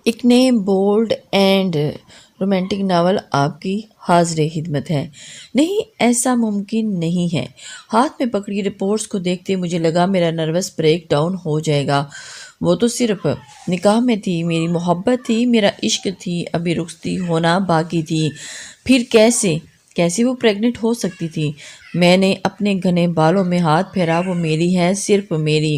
ایک نئے bold and romantic novel آپ کی حاضر خدمت ہے۔ نہیں، ایسا ممکن نہیں ہے۔ ہاتھ میں پکڑی رپورٹس کو دیکھتے مجھے لگا میرا نروس بریک ڈاؤن ہو جائے گا۔ وہ تو صرف نکاح میں تھی، میری محبت تھی، میرا عشق تھی، ابھی رخصتی ہونا باقی تھی۔ پھر کیسے وہ پریگننٹ ہو سکتی تھی؟ میں نے اپنے گھنے بالوں میں ہاتھ پھیرا۔ وہ میری ہے، صرف میری۔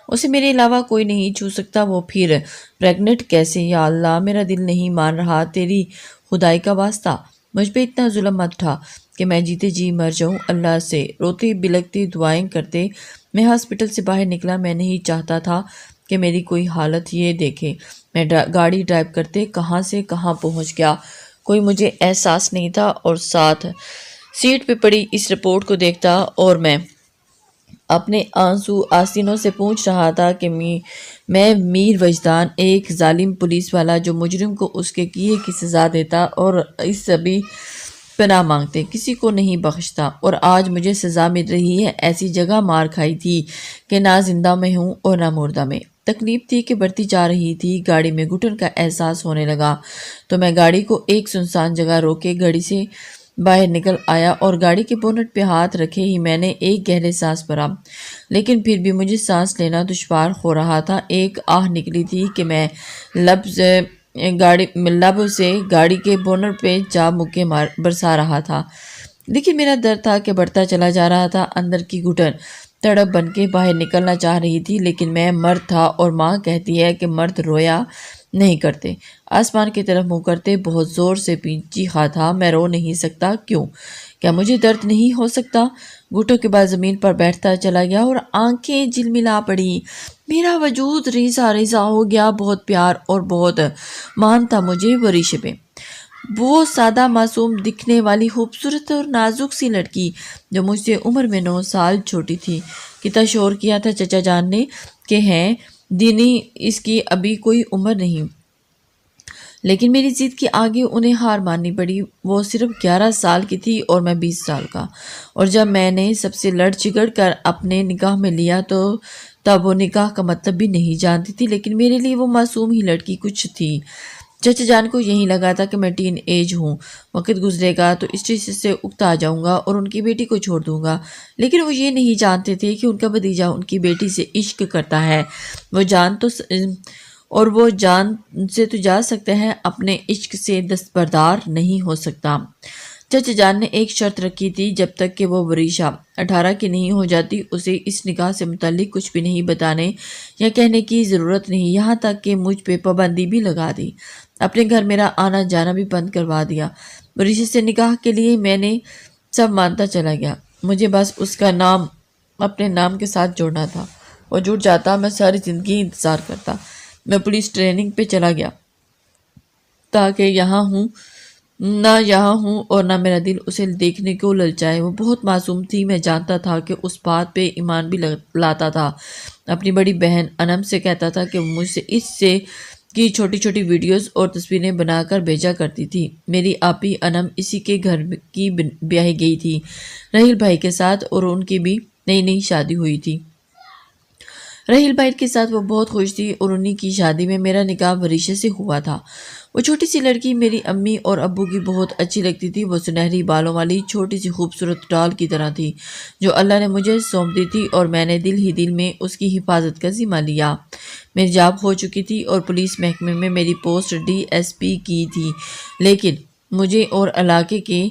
اسے میرے علاوہ کوئی نہیں چھو سکتا۔ وہ پھر پریگننٹ کیسے؟ یا اللہ، میرا دل نہیں مان رہا۔ تیری خدائی کا واسطہ مجھ پہ اتنا ظلم مت اٹھا کہ میں جیتے جی مر جاؤں۔ اللہ سے روتے بلکتے دعائیں کرتے میں ہاسپٹل سے باہر نکلا۔ میں نہیں چاہتا تھا کہ میری کوئی حالت یہ دیکھے۔ میں گاڑی ڈرائیو کرتے کہاں سے کہاں پہنچ گیا، کوئی مجھے احساس نہیں تھا، اور ساتھ سیٹ پہ پڑی اس رپورٹ کو دیکھتا اور میں اپنے آنسو آستینوں سے پوچھ رہا تھا کہ میں میر وجدان، ایک ظالم پولیس والا جو مجرم کو اس کے کیے کی سزا دیتا اور اس سبھی پناہ مانگتے، کسی کو نہیں بخشتا، اور آج مجھے سزا مل رہی ہے۔ ایسی جگہ مار کھائی تھی کہ نہ زندہ میں ہوں اور نہ مردہ میں۔ تکلیف تھی کہ بڑھتی جا رہی تھی۔ گاڑی میں گھٹن کا احساس ہونے لگا تو میں گاڑی کو ایک سنسان جگہ روکے گاڑی سے باہر نکل آیا، اور گاڑی کے بونٹ پہ ہاتھ رکھے ہی میں نے ایک گہرے سانس بھرا، لیکن پھر بھی مجھے سانس لینا دشوار ہو رہا تھا۔ ایک آہ نکلی تھی کہ میں لب سے گاڑی کے بونٹ پہ جا مکے برسا رہا تھا، لیکن میرا درد تھا کہ بڑھتا چلا جا رہا تھا۔ اندر کی گھٹن تڑپ بن کے باہر نکلنا چاہ رہی تھی، لیکن میں مرد تھا، اور ماں کہتی ہے کہ مرد رویا نہیں کرتے، آسمان کی طرف منہ کرتے۔ بہت زور سے چیخا تھا، میں رو نہیں سکتا۔ کیوں؟ کیا مجھے درد نہیں ہو سکتا؟ گھٹوں کے بعد زمین پر بیٹھتا چلا گیا اور آنکھیں جھلملا پڑی۔ میرا وجود ریزہ ریزہ ہو گیا۔ بہت پیار اور بہت مان تھا مجھے ورشے پہ۔ وہ سادہ معصوم دکھنے والی خوبصورت اور نازک سی لڑکی جو مجھ سے عمر میں 9 سال چھوٹی تھی۔ کتنا شور کیا تھا چچا جان نے کہ ہیں دینی اس کی ابھی کوئی عمر نہیں، لیکن میری ضد کے آگے انہیں ہار ماننی پڑی۔ وہ صرف 11 سال کی تھی اور میں 20 سال کا، اور جب میں نے سب سے لڑ چگڑ کر اپنے نکاح میں لیا تو تب وہ نکاح کا مطلب بھی نہیں جانتی تھی، لیکن میرے لیے وہ معصوم ہی لڑکی کچھ تھی۔ چچا جان کو یہی لگا تھا کہ میں ٹین ایج ہوں، وقت گزرے گا تو اس چیز سے اکتا جاؤں گا اور ان کی بیٹی کو چھوڑ دوں گا، لیکن وہ یہ نہیں جانتے تھے کہ ان کا بھتیجا ان کی بیٹی سے عشق کرتا ہے۔ وہ جان سے تو جا سکتا ہے، اپنے عشق سے دستبردار نہیں ہو سکتا۔ چچا جان نے ایک شرط رکھی تھی، جب تک کہ وہ ورشا 18 کی نہیں ہو جاتی اسے اس نکاح سے متعلق کچھ بھی نہیں بتانے یا کہنے کی ضرورت نہیں، یہاں تک کہ مجھ پہ پابندی بھی لگا دی، اپنے گھر میرا آنا جانا بھی بند کروا دیا۔ ورشا سے نکاح کے لیے میں نے سب مانتا چلا گیا، مجھے بس اس کا نام اپنے نام کے ساتھ جوڑنا تھا۔ وہ جڑ جاتا، میں ساری زندگی انتظار کرتا۔ میں پولیس ٹریننگ پہ چلا گیا تاکہ یہاں ہوں اور نہ میرا دل اسے دیکھنے کو للچائے۔ وہ بہت معصوم تھی، میں جانتا تھا کہ اس بات پہ ایمان بھی لاتا تھا۔ اپنی بڑی بہن انم سے کہتا تھا کہ مجھ سے اس سے کی چھوٹی چھوٹی ویڈیوز اور تصویریں بنا کر بھیجا کرتی تھی۔ میری آپی انم اسی کے گھر کی بیاہی گئی تھی رحیل بھائی کے ساتھ، اور ان کی بھی نئی شادی ہوئی تھی۔ رحیل بھائی کے ساتھ وہ بہت خوش تھی، اور انہی کی شادی میں میرا نکاح ورشا سے ہوا تھا۔ وہ چھوٹی سی لڑکی میری امی اور ابو کی بہت اچھی لگتی تھی۔ وہ سنہری بالوں والی چھوٹی سی خوبصورت ڈال کی طرح تھی جو اللہ نے مجھے سونپ دی تھی، اور میں نے دل میں اس کی حفاظت کا ذمہ لیا۔ میری جاب ہو چکی تھی اور پولیس محکمے میں میری پوسٹ DSP کی تھی، لیکن مجھے اور علاقے کے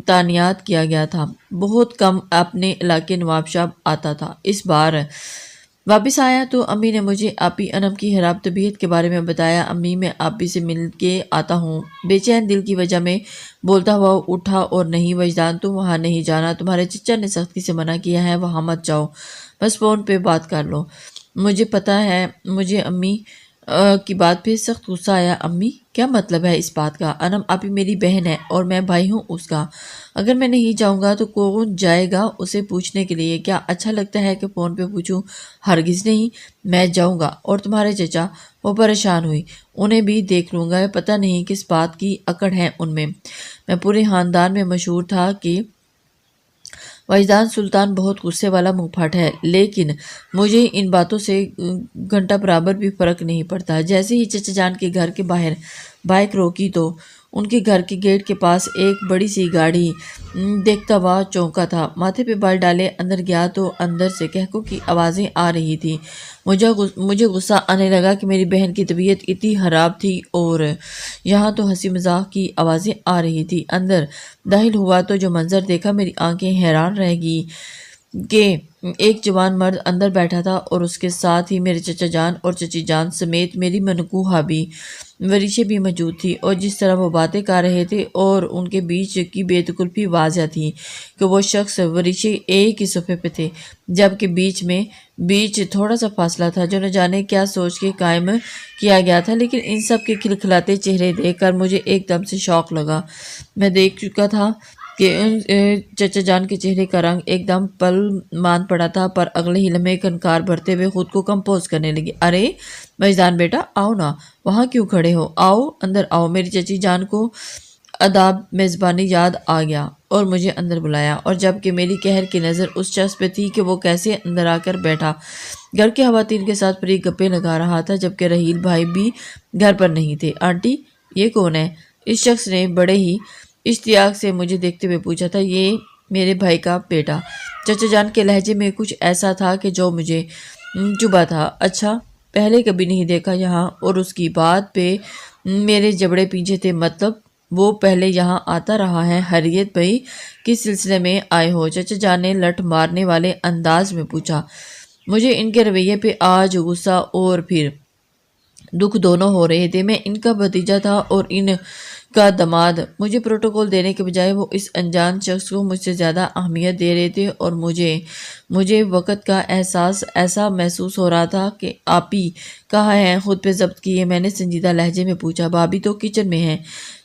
تعینات کیا گیا تھا۔ بہت کم اپنے علاقے نواب شاہ آتا تھا۔ اس بار واپس آیا تو امی نے مجھے آپی انم کی خراب طبیعت کے بارے میں بتایا۔ امی، میں آپی سے مل کے آتا ہوں، بے چین دل کی وجہ میں بولتا ہوا اٹھا۔ اور نہیں وجدان، تم وہاں نہیں جانا، تمہارے چچا نے سختی سے منع کیا ہے، وہاں مت جاؤ، بس فون پہ بات کر لو۔ مجھے پتا ہے، مجھے امی کی بات پہ سخت غصہ آیا۔ امی، کیا مطلب ہے اس بات کا؟ انم آپی میری بہن ہے اور میں بھائی ہوں اس کا، اگر میں نہیں جاؤں گا تو کون جائے گا اسے پوچھنے کے لیے؟ کیا اچھا لگتا ہے کہ فون پہ پوچھوں؟ ہرگز نہیں، میں جاؤں گا۔ اور تمہارے چچا؟ وہ پریشان ہوئی۔ انہیں بھی دیکھ لوں گا، پتہ نہیں کس بات کی اکڑ ہے ان میں۔ میں پورے خاندان میں مشہور تھا کہ وجدان سلطان بہت غصے والا منہ پھاٹ ہے، لیکن مجھے ان باتوں سے گھنٹہ برابر بھی فرق نہیں پڑتا۔ جیسے ہی چچا جان کے گھر کے باہر بائک روکی تو ان کے گھر کے گیٹ کے پاس ایک بڑی سی گاڑی دیکھتا ہوا چونکا تھا۔ ماتھے پہ بال ڈالے اندر گیا تو اندر سے کہکوں کی آوازیں آ رہی تھی۔ مجھے غصہ آنے لگا کہ میری بہن کی طبیعت اتنی خراب تھی اور یہاں تو ہنسی مذاق کی آوازیں آ رہی تھی۔ اندر داخل ہوا تو جو منظر دیکھا میری آنکھیں حیران رہ گئی کہ ایک جوان مرد اندر بیٹھا تھا اور اس کے ساتھ ہی میرے چچا جان اور چچی جان سمیت میری منکوہا بھی وریشے بھی موجود تھی، اور جس طرح وہ باتیں کر رہے تھے اور ان کے بیچ کی بے تکلفی واضح تھی کہ وہ شخص وریشے ایک ہی صفحے پہ تھے، جبکہ بیچ تھوڑا سا فاصلہ تھا جو نہ جانے کیا سوچ کے قائم کیا گیا تھا۔ لیکن ان سب کے کھلکھلاتے چہرے دیکھ کر مجھے ایک دم سے شوق لگا۔ میں دیکھ چکا تھا کہ چچا جان کے چہرے کا رنگ ایک دم پل مان پڑا تھا، پر اگلے ہی لمحے کنکار بھرتے ہوئے خود کو کمپوز کرنے لگی۔ ارے وجدان بیٹا، آؤ نا، وہاں کیوں کھڑے ہو؟ آؤ اندر آؤ۔ میری چچی جان کو آداب میزبانی یاد آ گیا اور مجھے اندر بلایا، اور جبکہ میری قہر کی نظر اس شخص پہ تھی کہ وہ کیسے اندر آ کر بیٹھا گھر کے خواتین کے ساتھ فری گپے لگا رہا تھا، جبکہ رحیل بھائی بھی گھر پر نہیں تھے۔ آنٹی، یہ کون ہے؟ اس شخص نے بڑے ہی اشتیاق سے مجھے دیکھتے ہوئے پوچھا تھا۔ یہ میرے بھائی کا بیٹا۔ چچا جان کے لہجے میں کچھ ایسا تھا کہ جو مجھے چبھا تھا۔ اچھا، پہلے کبھی نہیں دیکھا یہاں، اور اس کی بات پہ میرے جبڑے پیچھے تھے۔ مطلب وہ پہلے یہاں آتا رہا ہے؟ حریت بھائی کس سلسلے میں آئے ہو؟ چچا جان نے لٹ مارنے والے انداز میں پوچھا۔ مجھے ان کے رویے پہ آج غصہ اور پھر دکھ دونوں ہو رہے تھے۔ میں ان کا بھتیجا تھا اور ان کا داماد۔ مجھے پروٹوکول دینے کے بجائے وہ اس انجان شخص کو مجھ سے زیادہ اہمیت دے رہے تھے، اور مجھے وقت کا احساس ایسا محسوس ہو رہا تھا کہ آپی کہاں ہیں؟ خود پہ ضبط کیے میں نے سنجیدہ لہجے میں پوچھا۔ بھابھی تو کچن میں ہے،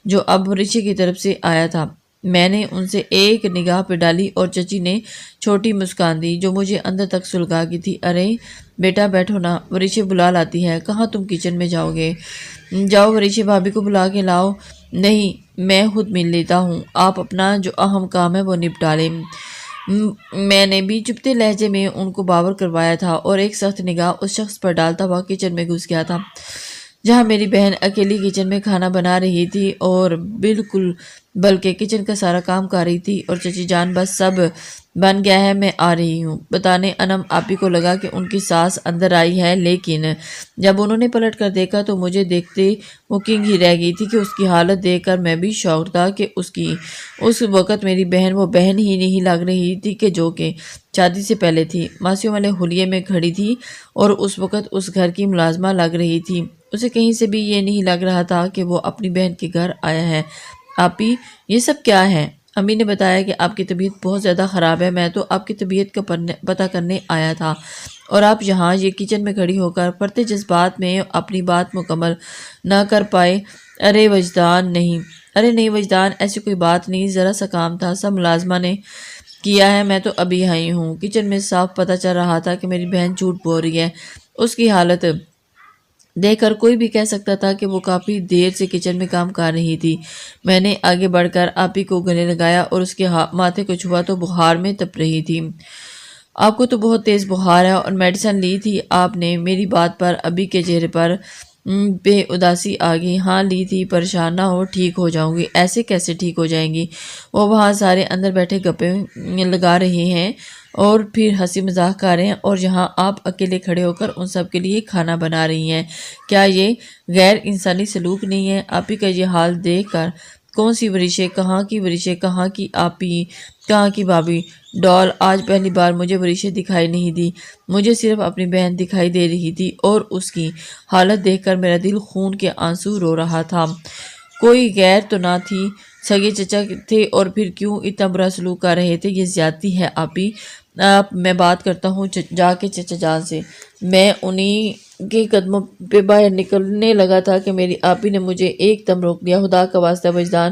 جو اب وریشے کی طرف سے آیا تھا۔ میں نے ان سے ایک نگاہ پہ ڈالی اور چچی نے چھوٹی مسکان دی جو مجھے اندر تک سلگا گئی تھی۔ ارے بیٹا بیٹھو نا، وریشے بلا لاتی ہے۔ کہاں تم کچن میں جاؤ گے؟ جاؤ وریشے بھابھی کو بلا کے لاؤ۔ نہیں، میں خود مل لیتا ہوں، آپ اپنا جو اہم کام ہے وہ نپٹا لیں۔ میں نے بھی چپتے لہجے میں ان کو باور کروایا تھا اور ایک سخت نگاہ اس شخص پر ڈالتا ہوا کچن میں گھس گیا تھا، جہاں میری بہن اکیلی کچن میں کھانا بنا رہی تھی اور بلکہ کچن کا سارا کام کر رہی تھی، اور چچی جان بس سب بن گیا ہے، میں آ رہی ہوں بتانے۔ انم آپی کو لگا کہ ان کی ساس اندر آئی ہے، لیکن جب انہوں نے پلٹ کر دیکھا تو مجھے دیکھتے وہ کنگ ہی رہ گئی تھی کہ اس کی حالت دیکھ کر میں بھی شاک تھا کہ اس وقت میری بہن وہ بہن ہی نہیں لگ رہی تھی کہ جو کہ شادی سے پہلے تھی، ماسیوں والے حلیے میں کھڑی تھی اور اس وقت اس گھر کی ملازمہ لگ رہی تھی۔ اسے کہیں سے بھی یہ نہیں لگ رہا تھا کہ وہ اپنی بہن کے گھر آیا ہے۔ آپی، یہ سب کیا ہے؟ امی نے بتایا کہ آپ کی طبیعت بہت زیادہ خراب ہے۔ میں تو آپ کی طبیعت کا پتہ کرنے آیا تھا، اور آپ یہاں یہ کچن میں کھڑی ہو کر پڑتے جذبات میں اپنی بات مکمل نہ کر پائے۔ ارے نہیں وجدان، ایسی کوئی بات نہیں، ذرا سا کام تھا، سب ملازمہ نے کیا ہے، میں تو ابھی آئی ہوں۔ کچن میں صاف پتہ چل رہا تھا کہ میری بہن جھوٹ بول رہی ہے۔ اس کی حالت دیکھ کر کوئی بھی کہہ سکتا تھا کہ وہ کافی دیر سے کچن میں کام کر رہی تھی۔ میں نے آگے بڑھ کر آپی کو گلے لگایا اور اس کے ماتھے کو چھوا تو بخار میں تپ رہی تھی۔ آپ کو تو بہت تیز بخار ہے، اور میڈیسن لی تھی آپ نے؟ میری بات پر ابھی کے چہرے پر بے اداسی آ گئی۔ ہاں لی تھی، پریشان نہ ہو، ٹھیک ہو جاؤں گی۔ ایسے کیسے ٹھیک ہو جائیں گی؟ وہ وہاں سارے اندر بیٹھے گپے لگا رہے ہیں اور پھر ہنسی مذاق کر رہے ہیں، اور یہاں آپ اکیلے کھڑے ہو کر ان سب کے لیے کھانا بنا رہی ہیں۔ کیا یہ غیر انسانی سلوک نہیں ہے؟ آپی کا یہ حال دیکھ کر کون سی وریشے، کہاں کی وریشے، کہاں کی آپی، کہاں کی بھابھی ڈال؟ آج پہلی بار مجھے وریشے دکھائی نہیں دی، مجھے صرف اپنی بہن دکھائی دے رہی تھی، اور اس کی حالت دیکھ کر میرا دل خون کے آنسو رو رہا تھا۔ کوئی غیر تو نہ تھی، سگے چچا تھے، اور پھر کیوں اتنا برا سلوک کر رہے تھے؟ یہ زیادتی ہے آپی۔ میں بات کرتا ہوں جا کے چچا جان سے۔ میں انہی کے قدموں پہ باہر نکلنے لگا تھا کہ میری آپی نے مجھے ایک دم روک دیا۔ خدا کا واسطہ وجدان،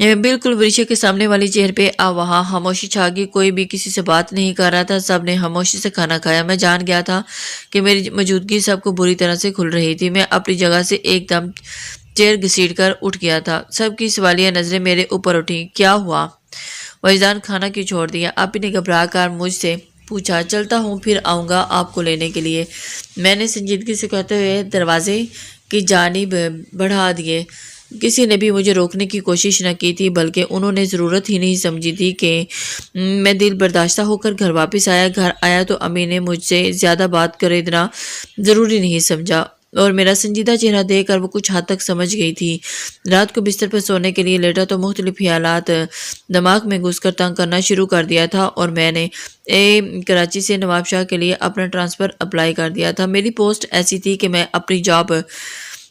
بالکل ورشا کے سامنے والی چیئر پہ وہاں خاموشی چھا گئی۔ کوئی بھی کسی سے بات نہیں کر رہا تھا، سب نے خاموشی سے کھانا کھایا۔ میں جان گیا تھا کہ میری موجودگی سب کو بری طرح سے کھل رہی تھی۔ میں اپنی جگہ سے ایک دم چیئر گھسیٹ کر اٹھ گیا تھا۔ سب کی سوالیہ نظریں میرے اوپر اٹھی۔ کیا ہوا وجدان، کھانا کیوں چھوڑ دیا؟ آپی نے گھبرا کر مجھ سے پوچھا۔ چلتا ہوں، پھر آؤں گا آپ کو لینے کے لیے، میں نے سنجیدگی سے کہتے ہوئے دروازے کی جانب بڑھا دیے۔ کسی نے بھی مجھے روکنے کی کوشش نہ کی تھی، بلکہ انہوں نے ضرورت ہی نہیں سمجھی تھی کہ میں دل برداشتہ ہو کر گھر واپس آیا۔ گھر آیا تو امی نے مجھ سے زیادہ بات کرے اتنا ضروری نہیں سمجھا، اور میرا سنجیدہ چہرہ دیکھ کر وہ کچھ حد تک سمجھ گئی تھی۔ رات کو بستر پر سونے کے لیے لیٹا تو مختلف خیالات دماغ میں گھس کر تنگ کرنا شروع کر دیا تھا، اور میں نے کراچی سے نواب شاہ کے لیے اپنا ٹرانسفر اپلائی کر دیا تھا۔ میری پوسٹ ایسی تھی کہ میں اپنی جاب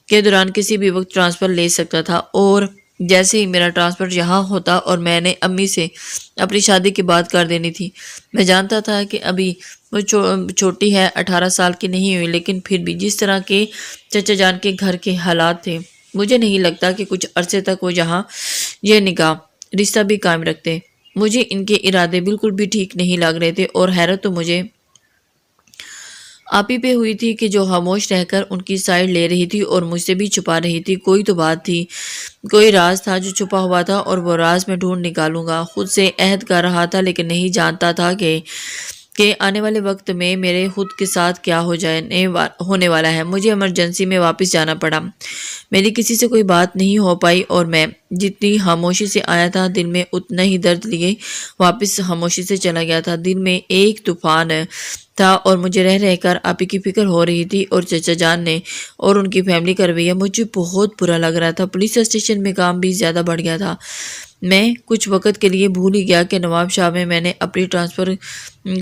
کے دوران کسی بھی وقت ٹرانسفر لے سکتا تھا، اور جیسے ہی میرا ٹرانسفر یہاں ہوتا اور میں نے امی سے اپنی شادی کی بات کر دینی تھی۔ میں جانتا تھا کہ ابھی وہ چھوٹی ہے، 18 سال کی نہیں ہوئی، لیکن پھر بھی جس طرح کے چچا جان کے گھر کے حالات تھے، مجھے نہیں لگتا کہ کچھ عرصے تک وہ یہاں یہ نکاح رشتہ بھی قائم رکھتے۔ مجھے ان کے ارادے بالکل بھی ٹھیک نہیں لگ رہے تھے، اور حیرت تو مجھے آپی پہ ہوئی تھی کہ جو خاموش رہ کر ان کی سائڈ لے رہی تھی اور مجھ سے بھی چھپا رہی تھی۔ کوئی تو بات تھی، کوئی راز تھا جو چھپا ہوا تھا، اور وہ راز میں ڈھونڈ نکالوں گا۔ خود سے عہد کر رہا تھا، لیکن نہیں جانتا تھا کہ آنے والے وقت میں میرے خود کے ساتھ کیا ہونے والا ہے۔ مجھے ایمرجنسی میں واپس جانا پڑا۔ میری کسی سے کوئی بات نہیں ہو پائی، اور میں جتنی خاموشی سے آیا تھا دل میں اتنا ہی درد لیے واپس خاموشی سے چلا گیا تھا۔ دل میں ایک طوفان تھا، اور مجھے رہ کر آپی کی فکر ہو رہی تھی، اور چچا جان نے اور ان کی فیملی کا رویہ مجھے بہت برا لگ رہا تھا۔ پولیس اسٹیشن میں کام بھی زیادہ بڑھ گیا تھا۔ میں کچھ وقت کے لیے بھول ہی گیا کہ نواب شاہ میں نے اپنی ٹرانسفر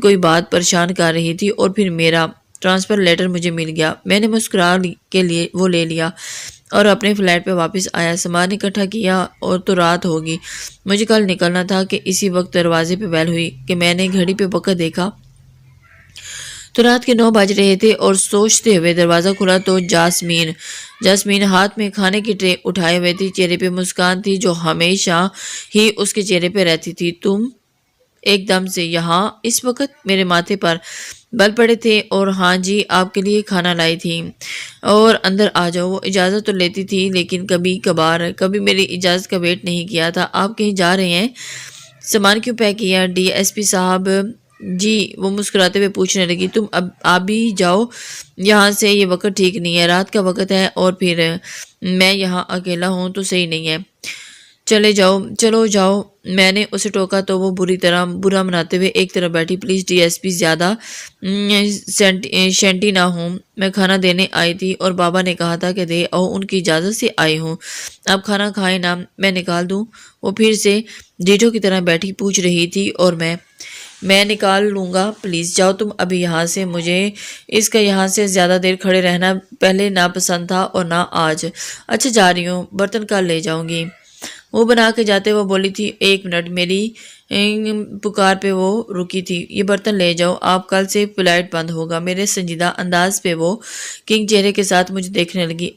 کوئی بات پریشان کر رہی تھی، اور پھر میرا ٹرانسفر لیٹر مجھے مل گیا۔ میں نے مسکرا کے لیے وہ لے لیا اور اپنے فلیٹ پہ واپس آیا۔ سامان اکٹھا کیا، اور تو رات ہوگی۔ مجھے کل نکلنا تھا کہ اسی وقت دروازے پہ بیل ہوئی کہ میں نے گھڑی پہ وقت دیکھا تو رات کے 9 بج رہے تھے، اور سوچتے ہوئے دروازہ کھلا تو جاسمین ہاتھ میں کھانے کی ٹرے اٹھائے ہوئے تھی۔ چہرے پہ مسکان تھی جو ہمیشہ ہی اس کے چہرے پہ رہتی تھی۔ تم ایک دم سے یہاں اس وقت؟ میرے ماتھے پر بل پڑے تھے، اور ہاں جی، آپ کے لیے کھانا لائی تھی، اور اندر آ جاؤ۔ وہ اجازت تو لیتی تھی، لیکن کبھی میری اجازت کا ویٹ نہیں کیا تھا۔ آپ کہیں جا رہے ہیں؟ سامان کیوں پیک کیا؟ ڈی ایس پی صاحب جی، وہ مسکراتے ہوئے پوچھنے لگی۔ تم آپ بھی جاؤ یہاں سے، یہ وقت ٹھیک نہیں ہے، رات کا وقت ہے، اور پھر میں یہاں اکیلا ہوں تو صحیح نہیں ہے۔ چلو جاؤ۔ میں نے اسے ٹوکا تو وہ برا مناتے ہوئے ایک طرف بیٹھی۔ پلیز ڈی ایس پی، زیادہ شینٹی نہ ہوں، میں کھانا دینے آئی تھی، اور بابا نے کہا تھا کہ دے آؤ، ان کی اجازت سے آئی ہوں۔ آپ کھانا کھائیں نا، میں نکال دوں؟ وہ پھر سے ڈیٹو کی طرح بیٹھی پوچھ رہی تھی، اور میں نکال لوں گا، پلیز جاؤ تم ابھی یہاں سے۔ مجھے اس کا یہاں سے زیادہ دیر کھڑے رہنا پہلے ناپسند تھا، اور نہ آج۔ اچھا جا رہی ہوں، برتن کل لے جاؤں گی۔ وہ بنا کے جاتے وہ بولی تھی، 1 منٹ، میری پکار پہ وہ رکی تھی۔ یہ برتن لے جاؤ، آپ کل سے فلائٹ بند ہوگا۔ میرے سنجیدہ انداز پہ وہ کنگ چہرے کے ساتھ مجھے دیکھنے لگی۔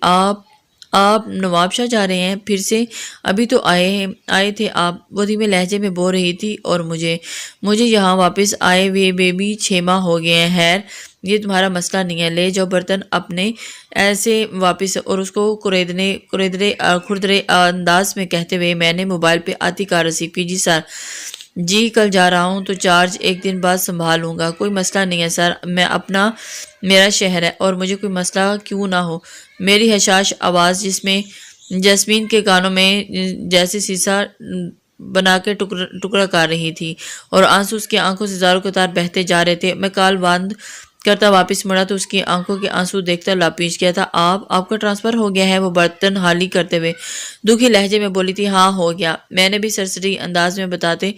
آپ نواب شاہ جا رہے ہیں پھر سے؟ ابھی تو آئے تھے آپ، وہ دھیمے لہجے میں بول رہی تھی، اور مجھے یہاں واپس آئے ہوئے بیبی 6 ماہ ہو گئے ہیں۔ خیر، یہ تمہارا مسئلہ نہیں ہے، لے جاؤ برتن اپنے ایسے واپس۔ اور اس کو کھردرے انداز میں کہتے ہوئے میں نے موبائل پہ آتی کار ریسیو کی۔ جی سر، جی کل جا رہا ہوں تو چارج 1 دن بعد سنبھال لوں گا۔ کوئی مسئلہ نہیں ہے سر، میرا شہر ہے، اور مجھے کوئی مسئلہ کیوں نہ ہو۔ میری حشاش آواز جس میں جاسمین کے کانوں میں جیسے سیسا بنا کے ٹکڑا کر رہی تھی، اور آنسو اس کی آنکھوں سے زاروں قطار بہتے جا رہے تھے۔ میں کال بند کرتا واپس مڑا تو اس کی آنکھوں کے آنسو دیکھتا لاپیچ گیا تھا۔ آپ کا ٹرانسفر ہو گیا ہے؟ وہ برتن حالی کرتے ہوئے دکھی لہجے میں بولی تھی۔ ہاں ہو گیا، میں نے بھی سرسری انداز میں بتاتے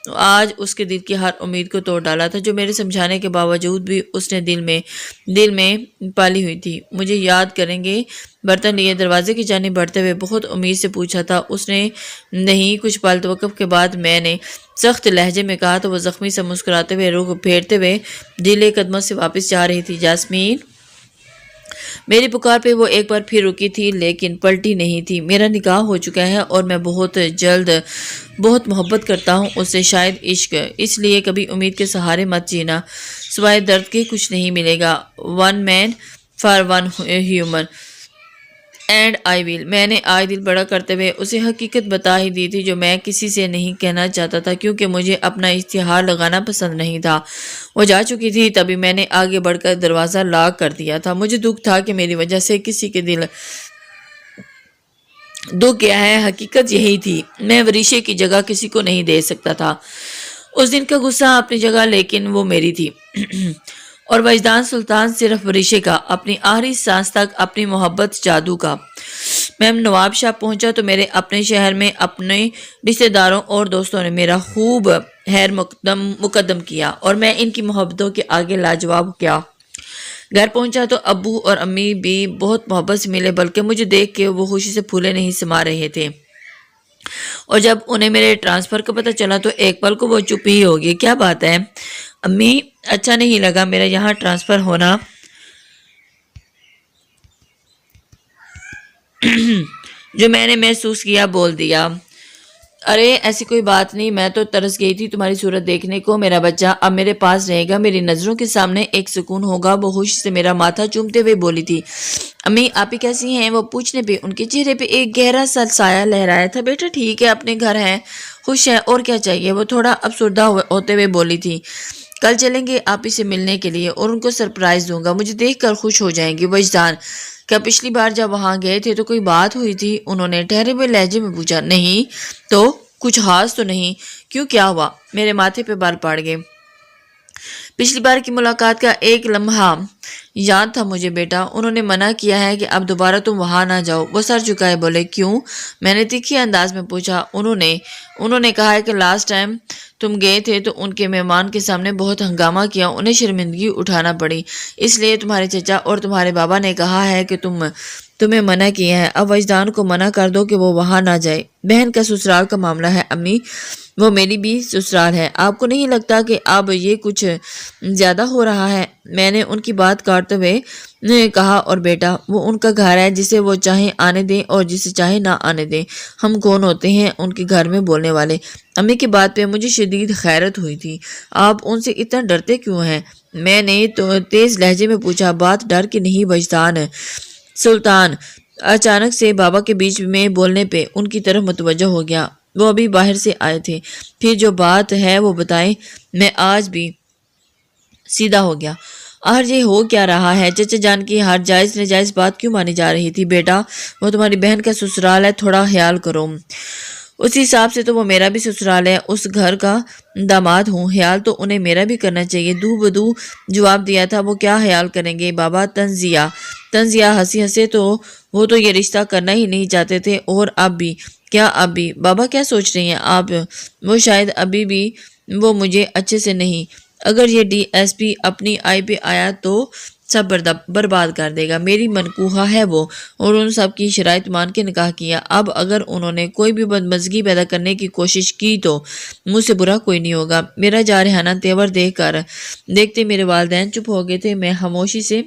آج اس کے دل کی ہر امید کو توڑ ڈالا تھا جو میرے سمجھانے کے باوجود بھی اس نے دل میں پالی ہوئی تھی۔ مجھے یاد کریں گے؟ برتن لیے دروازے کی جانب بڑھتے ہوئے بہت امید سے پوچھا تھا اس نے۔ نہیں۔ کچھ پل توقف کے بعد میں نے سخت لہجے میں کہا تو وہ زخمی سے مسکراتے ہوئے رخ پھیرتے ہوئے ڈھیلے قدموں سے واپس جا رہی تھی۔ جاسمین میری پکار پہ وہ ایک بار پھر رکی تھی لیکن پلٹی نہیں تھی۔ میرا نکاح ہو چکا ہے اور میں بہت جلد بہت محبت کرتا ہوں اس سے، شاید عشق، اس لیے کبھی امید کے سہارے مت جینا، سوائے درد کے کچھ نہیں ملے گا۔ One man for one human and I will. میں نے آج دل بڑا کرتے ہوئے اسے حقیقت بتا ہی دی تھی جو میں کسی سے نہیں کہنا چاہتا تھا، کیونکہ مجھے اپنا اشتہار لگانا پسند نہیں تھا۔ وہ جا چکی تھی تبھی میں نے آگے بڑھ کر دروازہ لاک کر دیا تھا۔ مجھے دکھ تھا کہ میری وجہ سے کسی کے دل دکھ گیا ہے۔ حقیقت یہی تھی، میں وریشے کی جگہ کسی کو نہیں دے سکتا تھا۔ اس دن کا غصہ اپنی جگہ، لیکن وہ میری تھی اور وجدان سلطان صرف وریشے کا، اپنی آخری سانس تک اپنی محبت جادو کا۔ میں نواب شاہ پہنچا تو میرے اپنے شہر میں اپنے رشتہ داروں اور دوستوں نے میرا خوب خیر مقدم کیا اور میں ان کی محبتوں کے آگے لاجواب کیا۔ گھر پہنچا تو ابو اور امی بھی بہت محبت سے ملے، بلکہ مجھے دیکھ کے وہ خوشی سے پھولے نہیں سما رہے تھے، اور جب انہیں میرے ٹرانسفر کا پتہ چلا تو ایک پل کو وہ چپ ہی ہو گئے۔ کیا بات ہے امی؟ اچھا نہیں لگا میرا یہاں ٹرانسفر ہونا؟ جو میں نے محسوس کیا بول دیا۔ ارے ایسی کوئی بات نہیں، میں تو ترس گئی تھی تمہاری صورت دیکھنے کو۔ میرا بچہ اب میرے پاس رہے گا، میری نظروں کے سامنے ایک سکون ہوگا۔ وہ خوشی سے میرا ماتھا چومتے ہوئے بولی تھی۔ امی آپ ہی کیسی ہیں؟ وہ پوچھنے پہ ان کے چہرے پہ ایک گہرا سا سایہ لہرایا تھا۔ بیٹا ٹھیک ہے، اپنے گھر ہے، خوش ہے، اور کیا چاہیے؟ وہ تھوڑا افسردہ ہوتے ہوئے بولی تھی۔ کل چلیں گے آپ ہی سے ملنے کے لیے اور ان کو سرپرائز دوں گا، مجھے دیکھ کر خوش ہو جائیں گے۔ وجدان کیا پچھلی بار جب وہاں گئے تھے تو کوئی بات ہوئی تھی؟ انہوں نے ٹھہرے ہوئے لہجے میں پوچھا۔ نہیں تو کچھ خاص تو نہیں؟ کیوں، کیا ہوا؟ میرے ماتھے پہ بال پڑ گئے۔ پچھلی بار کی ملاقات کا ایک لمحہ یاد تھا مجھے بیٹا، انہوں نے منع کیا ہے کہ اب دوبارہ تم وہاں نہ جاؤ۔ وہ سر جھکائے بولے۔ کیوں؟ میں نے تیکھے انداز میں پوچھا۔ انہوں نے کہا ہے کہ لاسٹ ٹائم تم گئے تھے تو ان کے مہمان کے سامنے بہت ہنگامہ کیا، انہیں شرمندگی اٹھانا پڑی، اس لیے تمہارے چچا اور تمہارے بابا نے کہا ہے کہ تمہیں منع کیا ہے۔ اب وجدان کو منع کر دو کہ وہ وہاں نہ جائے۔ بہن کا سسرال کا معاملہ ہے امی، وہ میری بھی سسرال ہے، آپ کو نہیں لگتا کہ اب یہ کچھ زیادہ ہو رہا ہے؟ میں نے ان کی بات کاٹتے ہوئے کہا۔ اور بیٹا وہ ان کا گھر ہے، جسے وہ چاہیں آنے دیں اور جسے چاہیں نہ آنے دیں، ہم کون ہوتے ہیں ان کے گھر میں بولنے والے؟ امی کی بات پہ مجھے شدید حیرت ہوئی تھی۔ آپ ان سے اتنا ڈرتے کیوں ہیں؟ میں نے تو تیز لہجے میں پوچھا۔ بات ڈر کی نہیں وجدان سلطان اچانک سے بابا کے بیچ میں بولنے پہ ان کی طرف متوجہ ہو گیا۔ وہ ابھی باہر سے آئے تھے۔ پھر جو بات ہے وہ بتائیں۔ میں آج بھی سیدھا ہو گیا۔ آخر یہ ہو کیا رہا ہے؟ چچا جان کی ہر جائز نجائز بات کیوں مانی جا رہی تھی؟ بیٹا وہ تمہاری بہن کا سسرال ہے، تھوڑا خیال کرو۔ اسی حساب سے تو وہ میرا بھی سسرال ہے، اس گھر کا داماد ہوں، خیال تو انہیں میرا بھی کرنا چاہیے۔ دو بدو جواب دیا تھا۔ وہ کیا خیال کریں گے بابا؟ تنزیہ ہنسی ہنسے تو وہ تو یہ رشتہ کرنا ہی نہیں چاہتے تھے، اور اب بھی؟ کیا اب بھی؟ بابا کیا سوچ رہی ہیں آپ؟ وہ شاید ابھی بھی وہ مجھے اچھے سے نہیں، اگر یہ ڈی ایس پی اپنی آئی پہ آیا تو سب برباد کر دے گا۔ میری منقوہہ ہے وہ، اور ان سب کی شرائط مان کے نکاح کیا۔ اب اگر انہوں نے کوئی بھی بدمزگی پیدا کرنے کی کوشش کی تو مجھ سے برا کوئی نہیں ہوگا۔ میرا جارحانہ تیور دیکھتے میرے والدین چپ ہو گئے تھے۔ میں خاموشی سے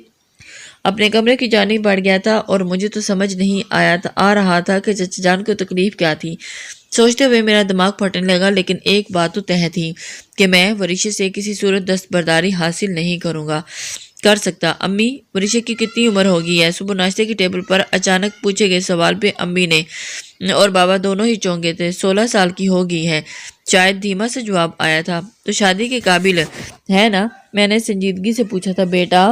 اپنے کمرے کی جانب بڑھ گیا تھا اور مجھے تو سمجھ نہیں آ رہا تھا کہ چچا جان کو تکلیف کیا تھی۔ سوچتے ہوئے میرا دماغ پھٹنے لگا، لیکن ایک بات تو طے تھی کہ میں وریشے سے کسی صورت دستبرداری حاصل نہیں کر سکتا۔ امی وریشے کی کتنی عمر ہوگی ہے؟ صبح ناشتے کی ٹیبل پر اچانک پوچھے گئے سوال پہ امی نے اور بابا دونوں ہی چونکے تھے۔ 16 سال کی ہوگی ہے، شاید دھیما سے جواب آیا تھا۔ تو شادی کے قابل ہے نا؟ میں نے سنجیدگی سے پوچھا تھا۔ بیٹا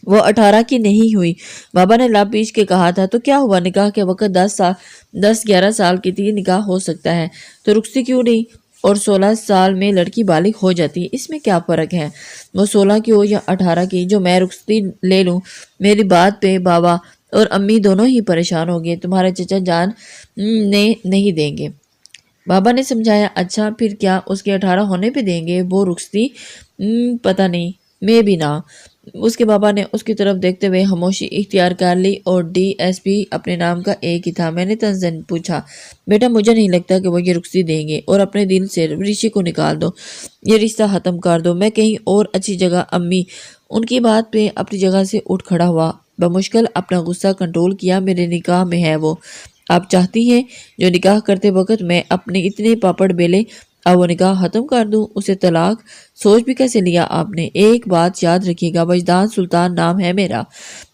وہ 18 کی نہیں ہوئی، بابا نے لب پیچ کے کہا تھا۔ تو کیا ہوا؟ نکاح کے وقت 10-11 سال کی تھی، نکاح ہو سکتا ہے تو رخصتی کیوں نہیں؟ اور 16 سال میں لڑکی بالغ ہو جاتی ہے، اس میں کیا فرق ہے؟ وہ 16 کی ہو یا 18 کی، جو میں رخصتی لے لوں؟ میری بات پہ بابا اور امی دونوں ہی پریشان ہو گئے۔ تمہارے چچا جان نے نہیں دیں گے، بابا نے سمجھایا۔ اچھا پھر کیا اس کے 18 ہونے پہ دیں گے وہ رخصتی؟ پتہ نہیں، میں بھی نہ۔ اس کے بابا نے اس کی طرف دیکھتے ہوئے خاموشی اختیار کر لی۔ اور ڈی ایس پی اپنے نام کا ایک ہی تھا۔ میں نے تنزن پوچھا۔ بیٹا مجھے نہیں لگتا کہ وہ یہ رخصتی دیں گے، اور اپنے دل سے رشی کو نکال دو، یہ رشتہ ختم کر دو، میں کہیں اور اچھی جگہ۔ امی ان کی بات پہ اپنی جگہ سے اٹھ کھڑا ہوا۔ بمشکل اپنا غصہ کنٹرول کیا۔ میرے نکاح میں ہے وہ، آپ چاہتی ہیں جو نکاح کرتے وقت میں اپنے اتنے پاپڑ بیلے اب وہ نکاح ختم کر دوں؟ اسے طلاق سوچ بھی کیسے لیا آپ نے؟ ایک بات یاد رکھیے گا، وجدان سلطان نام ہے میرا،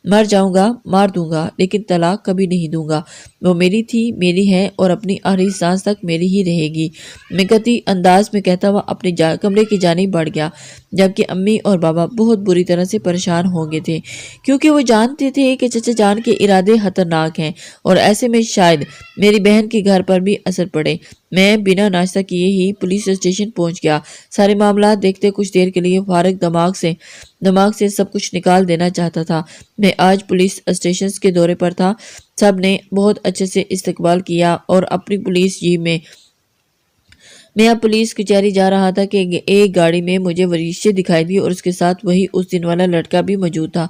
مر جاؤں گا مار دوں گا لیکن طلاق کبھی نہیں دوں گا۔ وہ میری تھی، میری ہے اور اپنی آخری سانس تک میری ہی رہے گی۔ میں قطعی انداز میں کہتا ہوا اپنے کمرے کی جانب بڑھ گیا، جبکہ امی اور بابا بہت بری طرح سے پریشان ہو گئے تھے، کیونکہ وہ جانتے تھے کہ چچا جان کے ارادے خطرناک ہیں اور ایسے میں شاید میری بہن کے گھر پر بھی اثر پڑے۔ میں بنا ناشتہ کیے ہی پولیس اسٹیشن پہنچ گیا۔ سارے معاملات دیکھتے کچھ دیر کے لیے فارغ دماغ سے سب کچھ نکال دینا چاہتا تھا۔ میں آج پولیس اسٹیشن کے دورے پر تھا۔ سب نے بہت اچھے سے استقبال کیا اور اپنی پولیس جیپ میں اب پولیس کچہری جا رہا تھا کہ ایک گاڑی میں مجھے وریشے دکھائی دی اور اس کے ساتھ وہی اس دن والا لڑکا بھی موجود تھا۔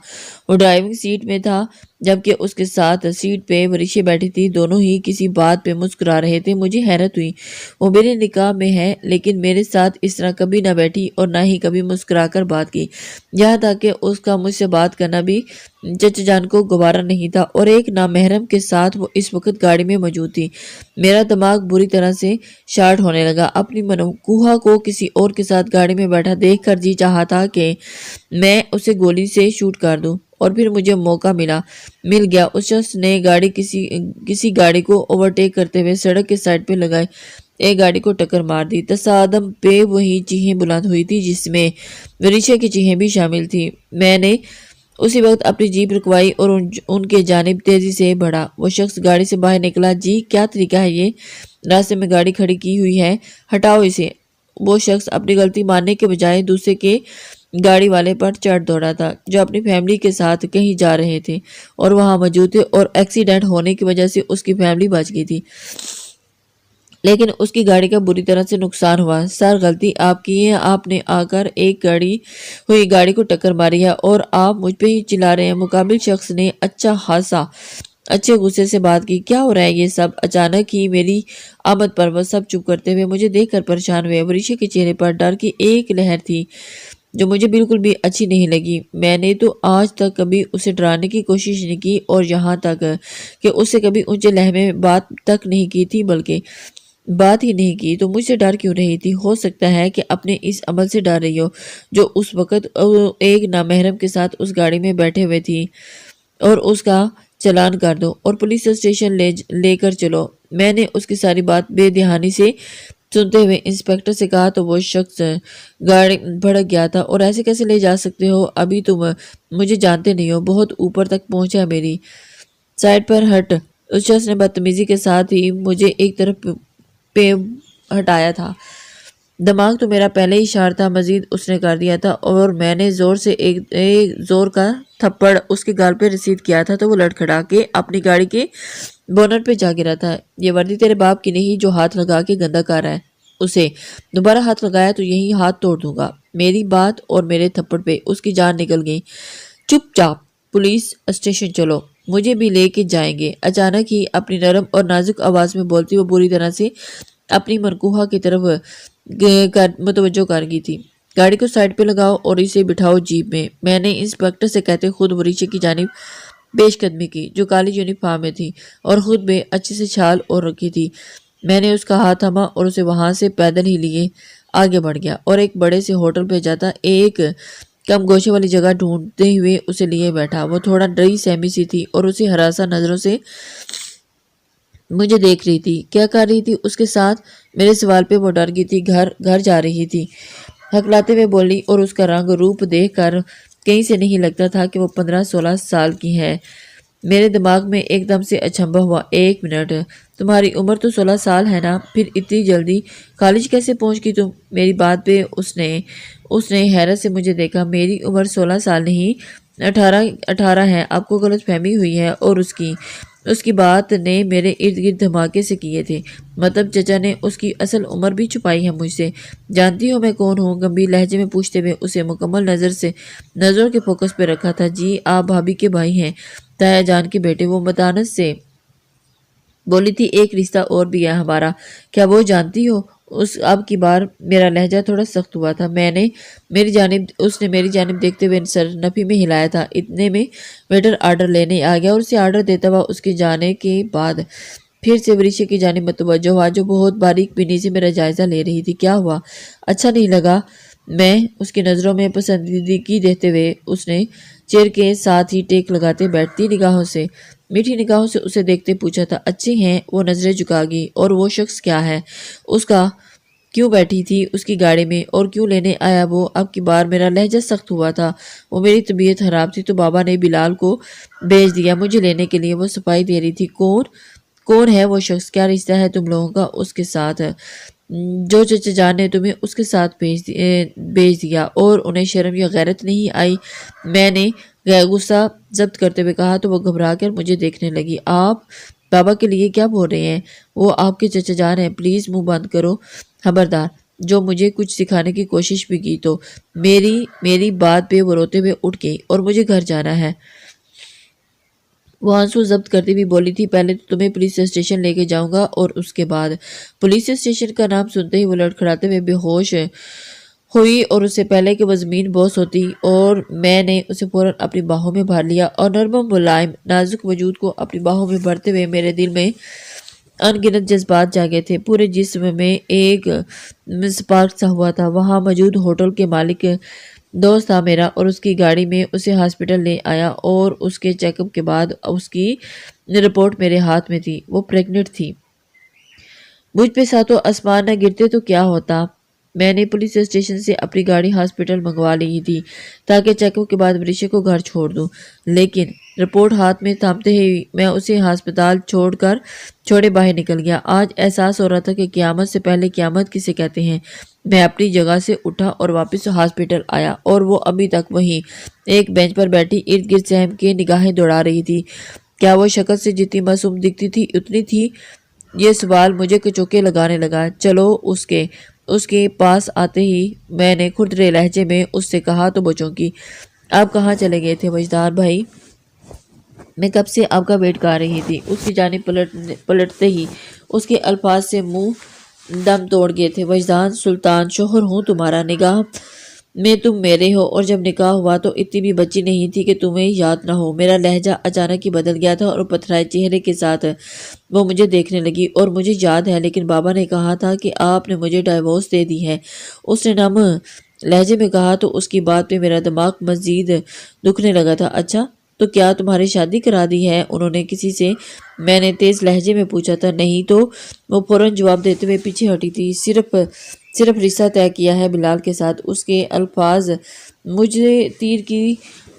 وہ ڈرائیونگ سیٹ میں تھا جبکہ اس کے ساتھ سیٹ پہ وریشے بیٹھی تھی۔ دونوں ہی کسی بات پہ مسکرا رہے تھے۔ مجھے حیرت ہوئی، وہ میرے نکاح میں ہے لیکن میرے ساتھ اس طرح کبھی نہ بیٹھی اور نہ ہی کبھی مسکرا کر بات کی۔ یہاں تک کہ اس کا مجھ سے بات کرنا بھی چچا جان کو گوارا نہیں تھا اور ایک نامحرم کے ساتھ وہ اس وقت گاڑی میں موجود تھی۔ میرا دماغ بری طرح سے شارٹ ہونے لگا۔ اپنی منوکوہا کو کسی اور کے ساتھ گاڑی میں بیٹھا دیکھ کر جی چاہا تھا کہ میں اسے گولی سے شوٹ کر دوں، اور پھر مجھے موقع مل گیا۔ اس شخص نے کسی گاڑی کو اوورٹیک کرتے ہوئے سڑک کے سائڈ پہ لگائی ایک گاڑی کو ٹکر مار دی۔ تصادم پہ وہی چیخیں بلند ہوئی تھی جس میں وریشے کی چیخیں بھی شامل تھی۔ میں نے اسی وقت اپنی جیپ رکوائی اور ان کے جانب تیزی سے بڑھا۔ وہ شخص گاڑی سے باہر نکلا۔ جی کیا طریقہ ہے یہ؟ راستے میں گاڑی کھڑی کی ہوئی ہے، ہٹاؤ اسے۔ وہ شخص اپنی غلطی ماننے کے بجائے دوسرے کے گاڑی والے پر چڑھ دوڑا تھا جو اپنی فیملی کے ساتھ کہیں جا رہے تھے اور وہاں موجود تھے، اور ایکسیڈنٹ ہونے کی وجہ سے اس کی فیملی بچ گئی تھی لیکن اس کی گاڑی کا بری طرح سے نقصان ہوا۔ سر غلطی آپ کی ہے، آپ نے آ کر ایک ہوئی گاڑی کو ٹکر ماری ہے اور آپ مجھ پہ ہی چلا رہے ہیں۔ مقابل شخص نے اچھے غصے سے بات کی۔ کیا ہو رہا ہے یہ سب؟ اچانک ہی میری آمد پر وہ سب چپ کرتے ہوئے مجھے دیکھ کر پریشان ہوئے۔ وریشے کے چہرے پر ڈر کی ایک لہر تھی جو مجھے بالکل بھی اچھی نہیں لگی۔ میں نے تو آج تک کبھی اسے ڈرانے کی کوشش نہیں کی اور یہاں تک کہ اس سے کبھی اونچے لہجے میں بات تک نہیں کی تھی، بلکہ بات ہی نہیں کی، تو مجھ سے ڈر کیوں رہی تھی؟ ہو سکتا ہے کہ اپنے اس عمل سے ڈر رہی ہو جو اس وقت ایک نامحرم کے ساتھ اس گاڑی میں بیٹھے ہوئے تھی، اور اس کا چلان کر دو اور پولیس اسٹیشن لے کر چلو۔ میں نے اس کی ساری بات بے دہانی سے سنتے ہوئے انسپیکٹر سے کہا تو وہ شخص گاڑی بھڑک گیا تھا۔ اور ایسے کیسے لے جا سکتے ہو؟ ابھی تم مجھے جانتے نہیں ہو، بہت اوپر تک پہنچا میری سائڈ پر ہٹ۔ اس شخص نے بدتمیزی کے ساتھ ہی مجھے ایک طرف پہ ہٹایا تھا۔ دماغ تو میرا پہلے ہی شار تھا، مزید اس نے کر دیا تھا، اور میں نے زور سے ایک زور کا تھپڑ اس کے گال پہ رسید کیا تھا تو وہ لڑکھڑا کے اپنی گاڑی کے بونٹ پہ جا گرا تھا۔ یہ وردی تیرے باپ کی نہیں جو ہاتھ لگا کے گندا کر رہا ہے، اسے دوبارہ ہاتھ لگایا تو یہی ہاتھ توڑ دوں گا۔ میری بات اور میرے تھپڑ پہ اس کی جان نکل گئی۔ چپ چاپ پولیس اسٹیشن چلو، مجھے بھی لے کے جائیں گے۔ اچانک ہی اپنی نرم اور نازک آواز میں بولتی وہ بری طرح سے اپنی مرکوہا کی طرف متوجہ کر گئی تھی۔ گاڑی کو سائڈ پہ لگاؤ اور اسے بٹھاؤ جیپ میں، میں نے انسپیکٹر سے کہتے خود وریشے کی جانب پیش قدمی کی جو کالی یونیفارم میں تھی اور خود میں اچھے سے چھال اور رکھی تھی۔ میں نے اس کا ہاتھ تھاما اور اسے وہاں سے پیدل ہی لیے آگے بڑھ گیا اور ایک بڑے سے ہوٹل پہ جاتا ایک کم گوشے والی جگہ ڈھونڈتے ہوئے اسے لیے بیٹھا۔ وہ تھوڑا ڈری سہمی سی تھی اور اسے ہراساں نظروں سے مجھے دیکھ رہی تھی۔ کیا کر رہی تھی اس کے ساتھ؟ میرے سوال پہ وہ ڈر گئی تھی۔ گھر جا رہی تھی، ہکلاتے ہوئے بولی، اور اس کا رنگ روپ دیکھ کر کہیں سے نہیں لگتا تھا کہ وہ 15-16 سال کی ہے۔ میرے دماغ میں ایک دم سے اچنبھا ہوا۔ ایک منٹ، تمہاری عمر تو 16 سال ہے نا؟ پھر اتنی جلدی کالج کیسے پہنچ گئی تم؟ میری بات پہ اس نے حیرت سے مجھے دیکھا۔ میری عمر 16 سال نہیں 18 ہے، آپ کو غلط فہمی ہوئی ہے۔ اور اس کی بات نے میرے ارد گرد دھماکے سے کیے تھے۔ مطلب چچا نے اس کی اصل عمر بھی چھپائی ہے مجھ سے؟ جانتی ہو میں کون ہوں؟ گمبھیر لہجے میں پوچھتے ہوئے اسے مکمل نظروں کے فوکس پہ رکھا تھا۔ جی آپ بھابھی کے بھائی ہیں، تایا جان کے بیٹے، وہ متانت سے بولی تھی۔ ایک رشتہ اور بھی ہے ہمارا، کیا وہ جانتی ہو؟ اب کی بار میرا لہجہ تھوڑا سخت ہوا تھا۔ اس نے میری جانب دیکھتے ہوئے سر نفی میں ہلایا تھا۔ اتنے میں ویٹر آرڈر لینے آ گیا اور اسے آرڈر دیتا ہوا اس کے جانے کے بعد پھر سے وریشا کی جانب متوجہ ہوا جو بہت باریک بینی سے میرا جائزہ لے رہی تھی۔ کیا ہوا؟ اچھا نہیں لگا؟ میں اس کی نظروں میں پسندیدگی دیتے ہوئے اس نے چیئر کے ساتھ ہی ٹیک لگاتے بیٹھتی میٹھی نگاہوں سے اسے دیکھتے پوچھا تھا۔ اچھے ہیں؟ وہ نظریں جھکا گئی۔ اور وہ شخص کیا ہے؟ اس کا کیوں بیٹھی تھی اس کی گاڑی میں اور کیوں لینے آیا وہ؟ اب کی بار میرا لہجہ سخت ہوا تھا۔ وہ میری طبیعت خراب تھی تو بابا نے بلال کو بھیج دیا مجھے لینے کے لیے۔ وہ صفائی دے رہی تھی۔ کون ہے وہ شخص؟ کیا رشتہ ہے تم لوگوں کا اس کے ساتھ جو چچا جان نے تمہیں اس کے ساتھ بھیج دیا؟ اور انہیں شرم یا غیرت نہیں آئی؟ میں نے غصہ ضبط کرتے ہوئے کہا تو وہ گھبرا کر مجھے دیکھنے لگی۔ آپ بابا کے لیے کیا بول رہے ہیں؟ وہ آپ کے چچا جان ہیں، پلیز منہ بند کرو، خبردار جو مجھے کچھ سکھانے کی کوشش بھی کی تو۔ میری بات پہ وہ روتے ہوئے اٹھ گئی اور مجھے گھر جانا ہے۔ وہ آنسو ضبط کرتی بھی بولی تھی پہلے تو تمہیں پولیس اسٹیشن لے کے جاؤں گا اور اس کے بعد۔ پولیس اسٹیشن کا نام سنتے ہی وہ لڑکھڑاتے ہوئے بے ہوش ہوئی اور اس سے پہلے کہ وہ زمین بوس ہوتی اور میں نے اسے فوراً اپنی باہوں میں بھر لیا اور نرم و ملائم نازک وجود کو اپنی باہوں میں بھرتے ہوئے میرے دل میں ان گنت جذبات جاگے تھے۔ پورے جسم میں ایک سپارک سا ہوا تھا۔ وہاں موجود ہوٹل کے مالک دوست تھا میرا اور اس کی گاڑی میں اسے ہاسپٹل لے آیا اور اس کے چیک اپ کے بعد اس کی رپورٹ میرے ہاتھ میں تھی۔ وہ پریگننٹ تھی۔ مجھ پہ ساتوں آسمان نہ گرتے تو کیا ہوتا؟ میں نے پولیس اسٹیشن سے اپنی گاڑی ہاسپٹل منگوا لی تھی تاکہ چیک اپ کے بعد وریشا کو گھر چھوڑ دوں، لیکن رپورٹ ہاتھ میں تھامتے ہی میں اسے ہسپتال چھوڑے باہر نکل گیا۔ آج احساس ہو رہا تھا کہ قیامت سے پہلے قیامت کسے کہتے ہیں۔ میں اپنی جگہ سے اٹھا اور واپس ہاسپٹل آیا اور وہ ابھی تک وہیں ایک بینچ پر بیٹھی ارد گرد سہم کے نگاہیں دوڑا رہی تھی۔ کیا وہ شکل سے جتنی معصوم دکھتی تھی اتنی تھی؟ یہ سوال مجھے کچوکے لگانے لگا۔ چلو اس کے پاس آتے ہی میں نے کھردرے لہجے میں اس سے کہا تو وہ چونکی۔ آپ کہاں چلے گئے تھے وجدان بھائی؟ میں کب سے آپ کا ویٹ کر رہی تھی۔ اس کی جانب پلٹتے ہی اس کے الفاظ سے منہ دم توڑ گئے تھے۔ وجدان سلطان شوہر ہوں تمہارا، نگاہ میں تم میرے ہو، اور جب نکاح ہوا تو اتنی بھی بچی نہیں تھی کہ تمہیں یاد نہ ہو۔ میرا لہجہ اچانک ہی بدل گیا تھا اور پتھرائے چہرے کے ساتھ وہ مجھے دیکھنے لگی۔ اور مجھے یاد ہے، لیکن بابا نے کہا تھا کہ آپ نے مجھے ڈائیورس دے دی ہے، اس نے نم لہجے میں کہا تو اس کی بات پہ میرا دماغ مزید دکھنے لگا تھا۔ اچھا تو کیا تمہاری شادی کرا دی ہے انہوں نے کسی سے؟ میں نے تیز لہجے میں پوچھا تھا۔ نہیں تو، وہ فوراً جواب دیتے ہوئے پیچھے ہٹی تھی۔ صرف رشتہ طے کیا ہے بلال کے ساتھ۔ اس کے الفاظ مجھے تیر کی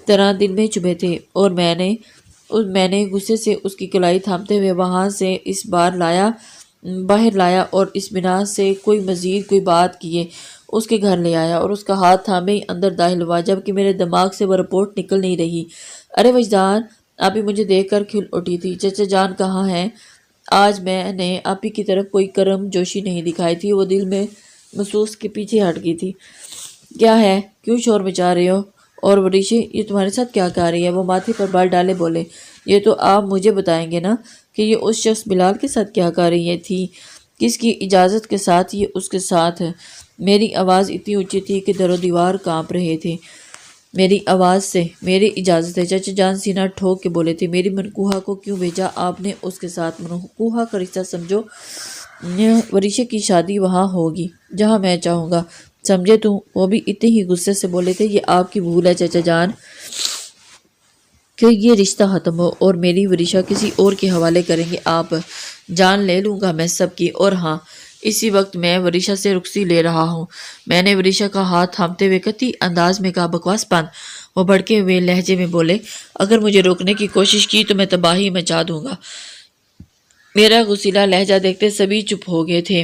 طرح دل میں چبھے تھے اور میں نے غصے سے اس کی کلائی تھامتے ہوئے وہاں سے اس بار باہر لایا اور اس بنا سے کوئی بات کیے اس کے گھر لے آیا اور اس کا ہاتھ تھامے ہی اندر داخل ہوا جبکہ میرے دماغ سے وہ رپورٹ نکل نہیں رہی۔ ارے وجدان، آپ ہی مجھے دیکھ کر کھل اٹھی تھی۔ چچا جان کہاں ہیں؟ آج میں نے آپ ہی کی طرف کوئی کرم جوشی نہیں دکھائی تھی۔ وہ دل میں محسوس کے پیچھے ہٹ گئی تھی۔ کیا ہے؟ کیوں شور مچا رہے ہو؟ اور وریشا یہ تمہارے ساتھ کیا کر رہی ہے؟ وہ ماتھے پر بال ڈالے بولے۔ یہ تو آپ مجھے بتائیں گے نا کہ یہ اس شخص بلال کے ساتھ کیا کر رہی تھی، کس کی اجازت کے ساتھ یہ اس کے ساتھ؟ میری آواز اتنی اونچی تھی کہ در و دیوار کانپ رہے تھے۔ میری آواز سے میری اجازت ہے؟ چچا جان سینہ ٹھوک کے بولے تھے۔ میری منکوہا کو کیوں بھیجا آپ نے اس کے ساتھ؟ منکوہا کا رشتہ سمجھو، وریشا کی شادی وہاں ہوگی جہاں میں چاہوں گا، سمجھے تم؟ وہ بھی اتنے ہی غصے سے بولے تھے۔ یہ آپ کی بھول ہے چچا جان کہ یہ رشتہ ختم ہو اور میری وریشا کسی اور کے حوالے کریں گے آپ؟ جان لے لوں گا میں سب کی، اور ہاں اسی وقت میں وریشا سے رخصتی لے رہا ہوں۔ میں نے وریشا کا ہاتھ تھامتے ہوئے قطعی انداز میں کہا۔ بکواس بند! وہ بھڑکے ہوئے لہجے میں بولے۔ اگر مجھے روکنے کی کوشش کی تو میں تباہی مچا دوں گا۔ میرا غصیلا لہجہ دیکھتے سبھی چپ ہو گئے تھے۔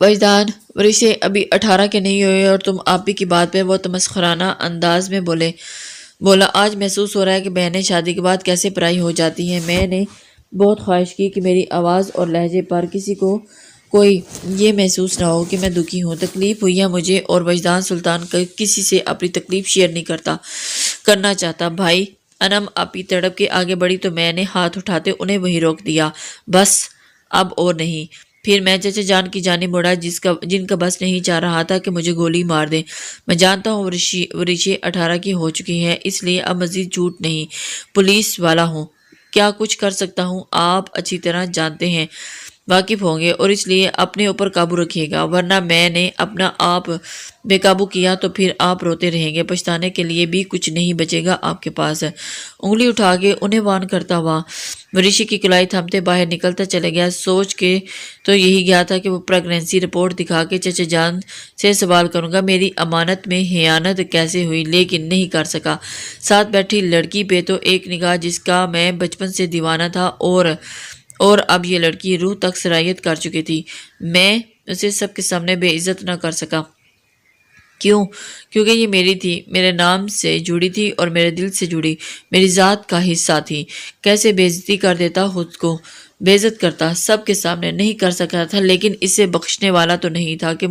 وجدان، وریشا ابھی 18 کے نہیں ہوئے اور تم آپ ہی کی بات پہ وہ تمسخرانہ انداز میں بولا۔ آج محسوس ہو رہا ہے کہ بہنیں شادی کے بعد کیسے پرائی ہو جاتی ہیں۔ میں نے بہت خواہش کی کہ میری آواز اور لہجے پر کسی کو کوئی یہ محسوس نہ ہو کہ میں دکھی ہوں۔ تکلیف ہوئی ہے مجھے، اور وجدان سلطان کسی سے اپنی تکلیف شیئر نہیں کرنا چاہتا۔ بھائی انم آپی تڑپ کے آگے بڑھی تو میں نے ہاتھ اٹھاتے انہیں وہیں روک دیا۔ بس اب اور نہیں۔ پھر میں چچا جان کی جانب مڑا جن کا بس نہیں چاہ رہا تھا کہ مجھے گولی مار دے۔ میں جانتا ہوں ورشی 18 کی ہو چکی ہے، اس لیے اب مزید جھوٹ نہیں، پولیس والا ہوں، کیا کچھ کر سکتا ہوں آپ اچھی طرح جانتے ہیں، واقف ہوں گے، اور اس لیے اپنے اوپر قابو رکھیے گا، ورنہ میں نے اپنا آپ بے قابو کیا تو پھر آپ روتے رہیں گے، پچھتانے کے لیے بھی کچھ نہیں بچے گا آپ کے پاس۔ انگلی اٹھا کے انہیں وان کرتا ہوا ورشی کی کلائی تھامتے باہر نکلتا چلے گیا۔ سوچ کے تو یہی گیا تھا کہ وہ پریگنینسی رپورٹ دکھا کے چچا جان سے سوال کروں گا میری امانت میں خیانت کیسے ہوئی، لیکن نہیں کر سکا۔ ساتھ بیٹھی لڑکی پہ تو ایک نگاہ جس کا میں بچپن سے دیوانہ تھا، اور اب یہ لڑکی روح تک سرایت کر چکی تھی، میں اسے سب کے سامنے بے عزت نہ کر سکا۔ کیونکہ یہ میری تھی، میرے نام سے جڑی تھی اور میرے دل سے جڑی، میری ذات کا حصہ تھی۔ کیسے بے عزتی کر دیتا، خود کو بے عزت کرتا، سب کے سامنے نہیں کر سکتا تھا، لیکن اسے بخشنے والا تو نہیں تھا کہ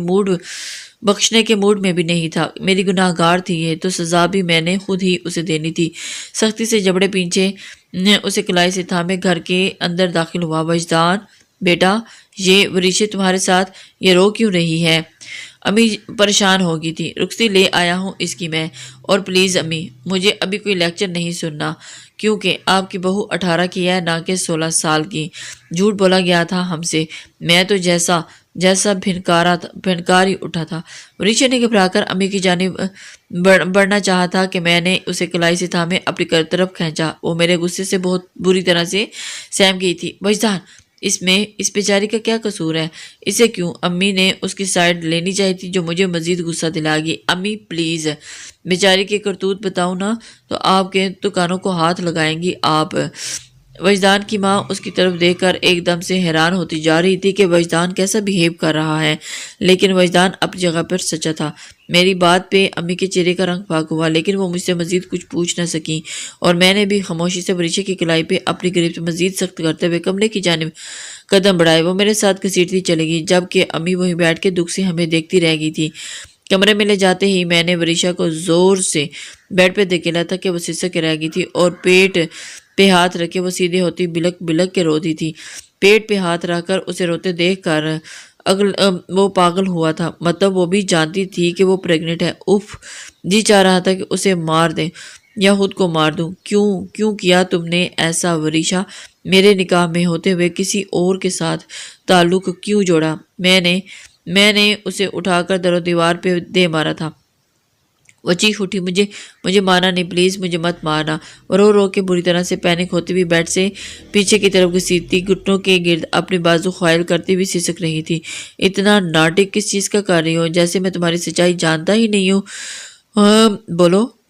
بخشنے کے موڈ میں بھی نہیں تھا۔ میری گناہ گار تھی یہ، تو سزا بھی میں نے خود ہی اسے دینی تھی۔ سختی سے جبڑے پیچھے اسے کلائی سے تھامے گھر کے اندر داخل ہوا۔ وجدان بیٹا، یہ ورشی تمہارے ساتھ یہ رو کیوں رہی ہے؟ امی پریشان ہو گئی تھی۔ رخصتی لے آیا ہوں اس کی میں، اور پلیز امی مجھے ابھی کوئی لیکچر نہیں سننا، کیونکہ آپ کی بہو 18 کی ہے نہ کہ 16 سال کی۔ جھوٹ بولا گیا تھا ہم سے، میں تو جیسا بھنکار ہی اٹھا تھا۔ ورشی نے گھبرا کر امی کی جانب بڑھنا چاہا تھا کہ میں نے اسے کلائی سے تھامے اپنی طرف کھینچا۔ وہ میرے غصے سے بہت بری طرح سے سہم گئی تھی۔ وجدان، اس بیچاری کا کیا قصور ہے؟ اسے کیوں؟ امی نے اس کی سائیڈ لینی چاہی تھی، جو مجھے مزید غصہ دلا گی۔ امی پلیز، بیچاری کے کرتوت بتاؤں نا تو آپ کے تو کانوں کو ہاتھ لگائیں گی آپ۔ وجدان کی ماں اس کی طرف دیکھ کر ایک دم سے حیران ہوتی جا رہی تھی کہ وجدان کیسا بیہیو کر رہا ہے، لیکن وجدان اپنی جگہ پر سچا تھا۔ میری بات پہ امی کے چہرے کا رنگ پاک ہوا، لیکن وہ مجھ سے مزید کچھ پوچھ نہ سکیں، اور میں نے بھی خاموشی سے ورشی کی کلائی پہ اپنی گرفت مزید سخت کرتے ہوئے کمرے کی جانب قدم بڑھائے۔ وہ میرے ساتھ گھسیٹتی چلے گئی، جبکہ امی وہیں بیٹھ کے دکھ سے ہمیں دیکھتی رہ گئی تھی۔ کمرے میں لے جاتے ہی میں نے ورشا کو زور سے بیڈ پہ دھکیلا تھا کہ وہ سسک کے رہ گئی تھی، اور پیٹ پہ ہاتھ رکھے وہ سیدھے ہوتی بلک بلک کے روتی تھی۔ پیٹ پہ ہاتھ رکھ کر اسے روتے دیکھ کر وہ پاگل ہوا تھا، مطلب وہ بھی جانتی تھی کہ وہ پریگننٹ ہے۔ اف، جی چاہ رہا تھا کہ اسے مار دیں یا خود کو مار دوں۔ کیوں کیا تم نے ایسا ورشا؟ میرے نکاح میں ہوتے ہوئے کسی اور کے ساتھ تعلق کیوں جوڑا؟ میں نے اسے اٹھا کر در و دیوار پہ دے مارا تھا۔ وہ چیخ اٹھی، مجھے مارنا نہیں، پلیز مجھے مت مارنا۔ وہ رو رو کے بری طرح سے پینک ہوتی ہوئی بیڈ سے پیچھے کی طرف گھسیٹتی گھٹنوں کے گرد اپنی بازو خائل کرتی ہوئی سسک رہی تھی۔ اتنا ناٹک کس چیز کا کر رہی ہو؟ جیسے میں تمہاری سچائی جانتا ہی نہیں ہوں۔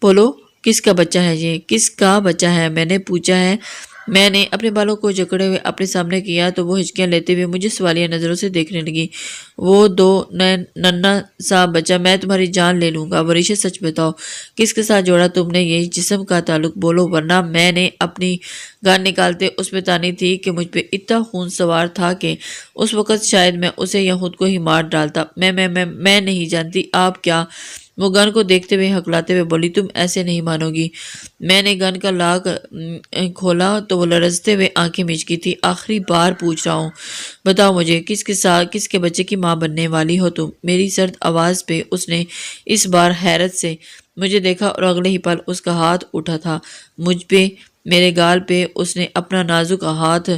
بولو کس کا بچہ ہے یہ؟ کس کا بچہ ہے؟ میں نے پوچھا ہے۔ میں نے اپنے بالوں کو جکڑے ہوئے اپنے سامنے کیا تو وہ ہچکیاں لیتے ہوئے مجھے سوالیہ نظروں سے دیکھنے لگی۔ وہ ننھا سا بچہ، میں تمہاری جان لے لوں گا۔ ورشا سچ بتاؤ، کس کے ساتھ جوڑا تم نے یہ جسم کا تعلق؟ بولو، ورنہ میں نے اپنی گان نکالتے اس پہ تانی تھی کہ مجھ پہ اتنا خون سوار تھا کہ اس وقت شاید میں اسے یا خود کو ہی مار ڈالتا۔ میں نہیں جانتی آپ کیا؟ وہ گن کو دیکھتے ہوئے ہکلاتے ہوئے بولی، تم ایسے نہیں مانو گی۔ میں نے گن کا لاک کھولا تو وہ لرزتے ہوئے آنکھیں میچ کی تھی۔ آخری بار پوچھ رہا ہوں، بتاؤ مجھے، کس کے بچے کی ماں بننے والی ہو تم؟ میری سرد آواز پہ اس نے اس بار حیرت سے مجھے دیکھا، اور اگلے ہی پل اس کا ہاتھ اٹھا تھا مجھ پہ۔ میرے گال پہ اس نے اپنا نازک ہاتھ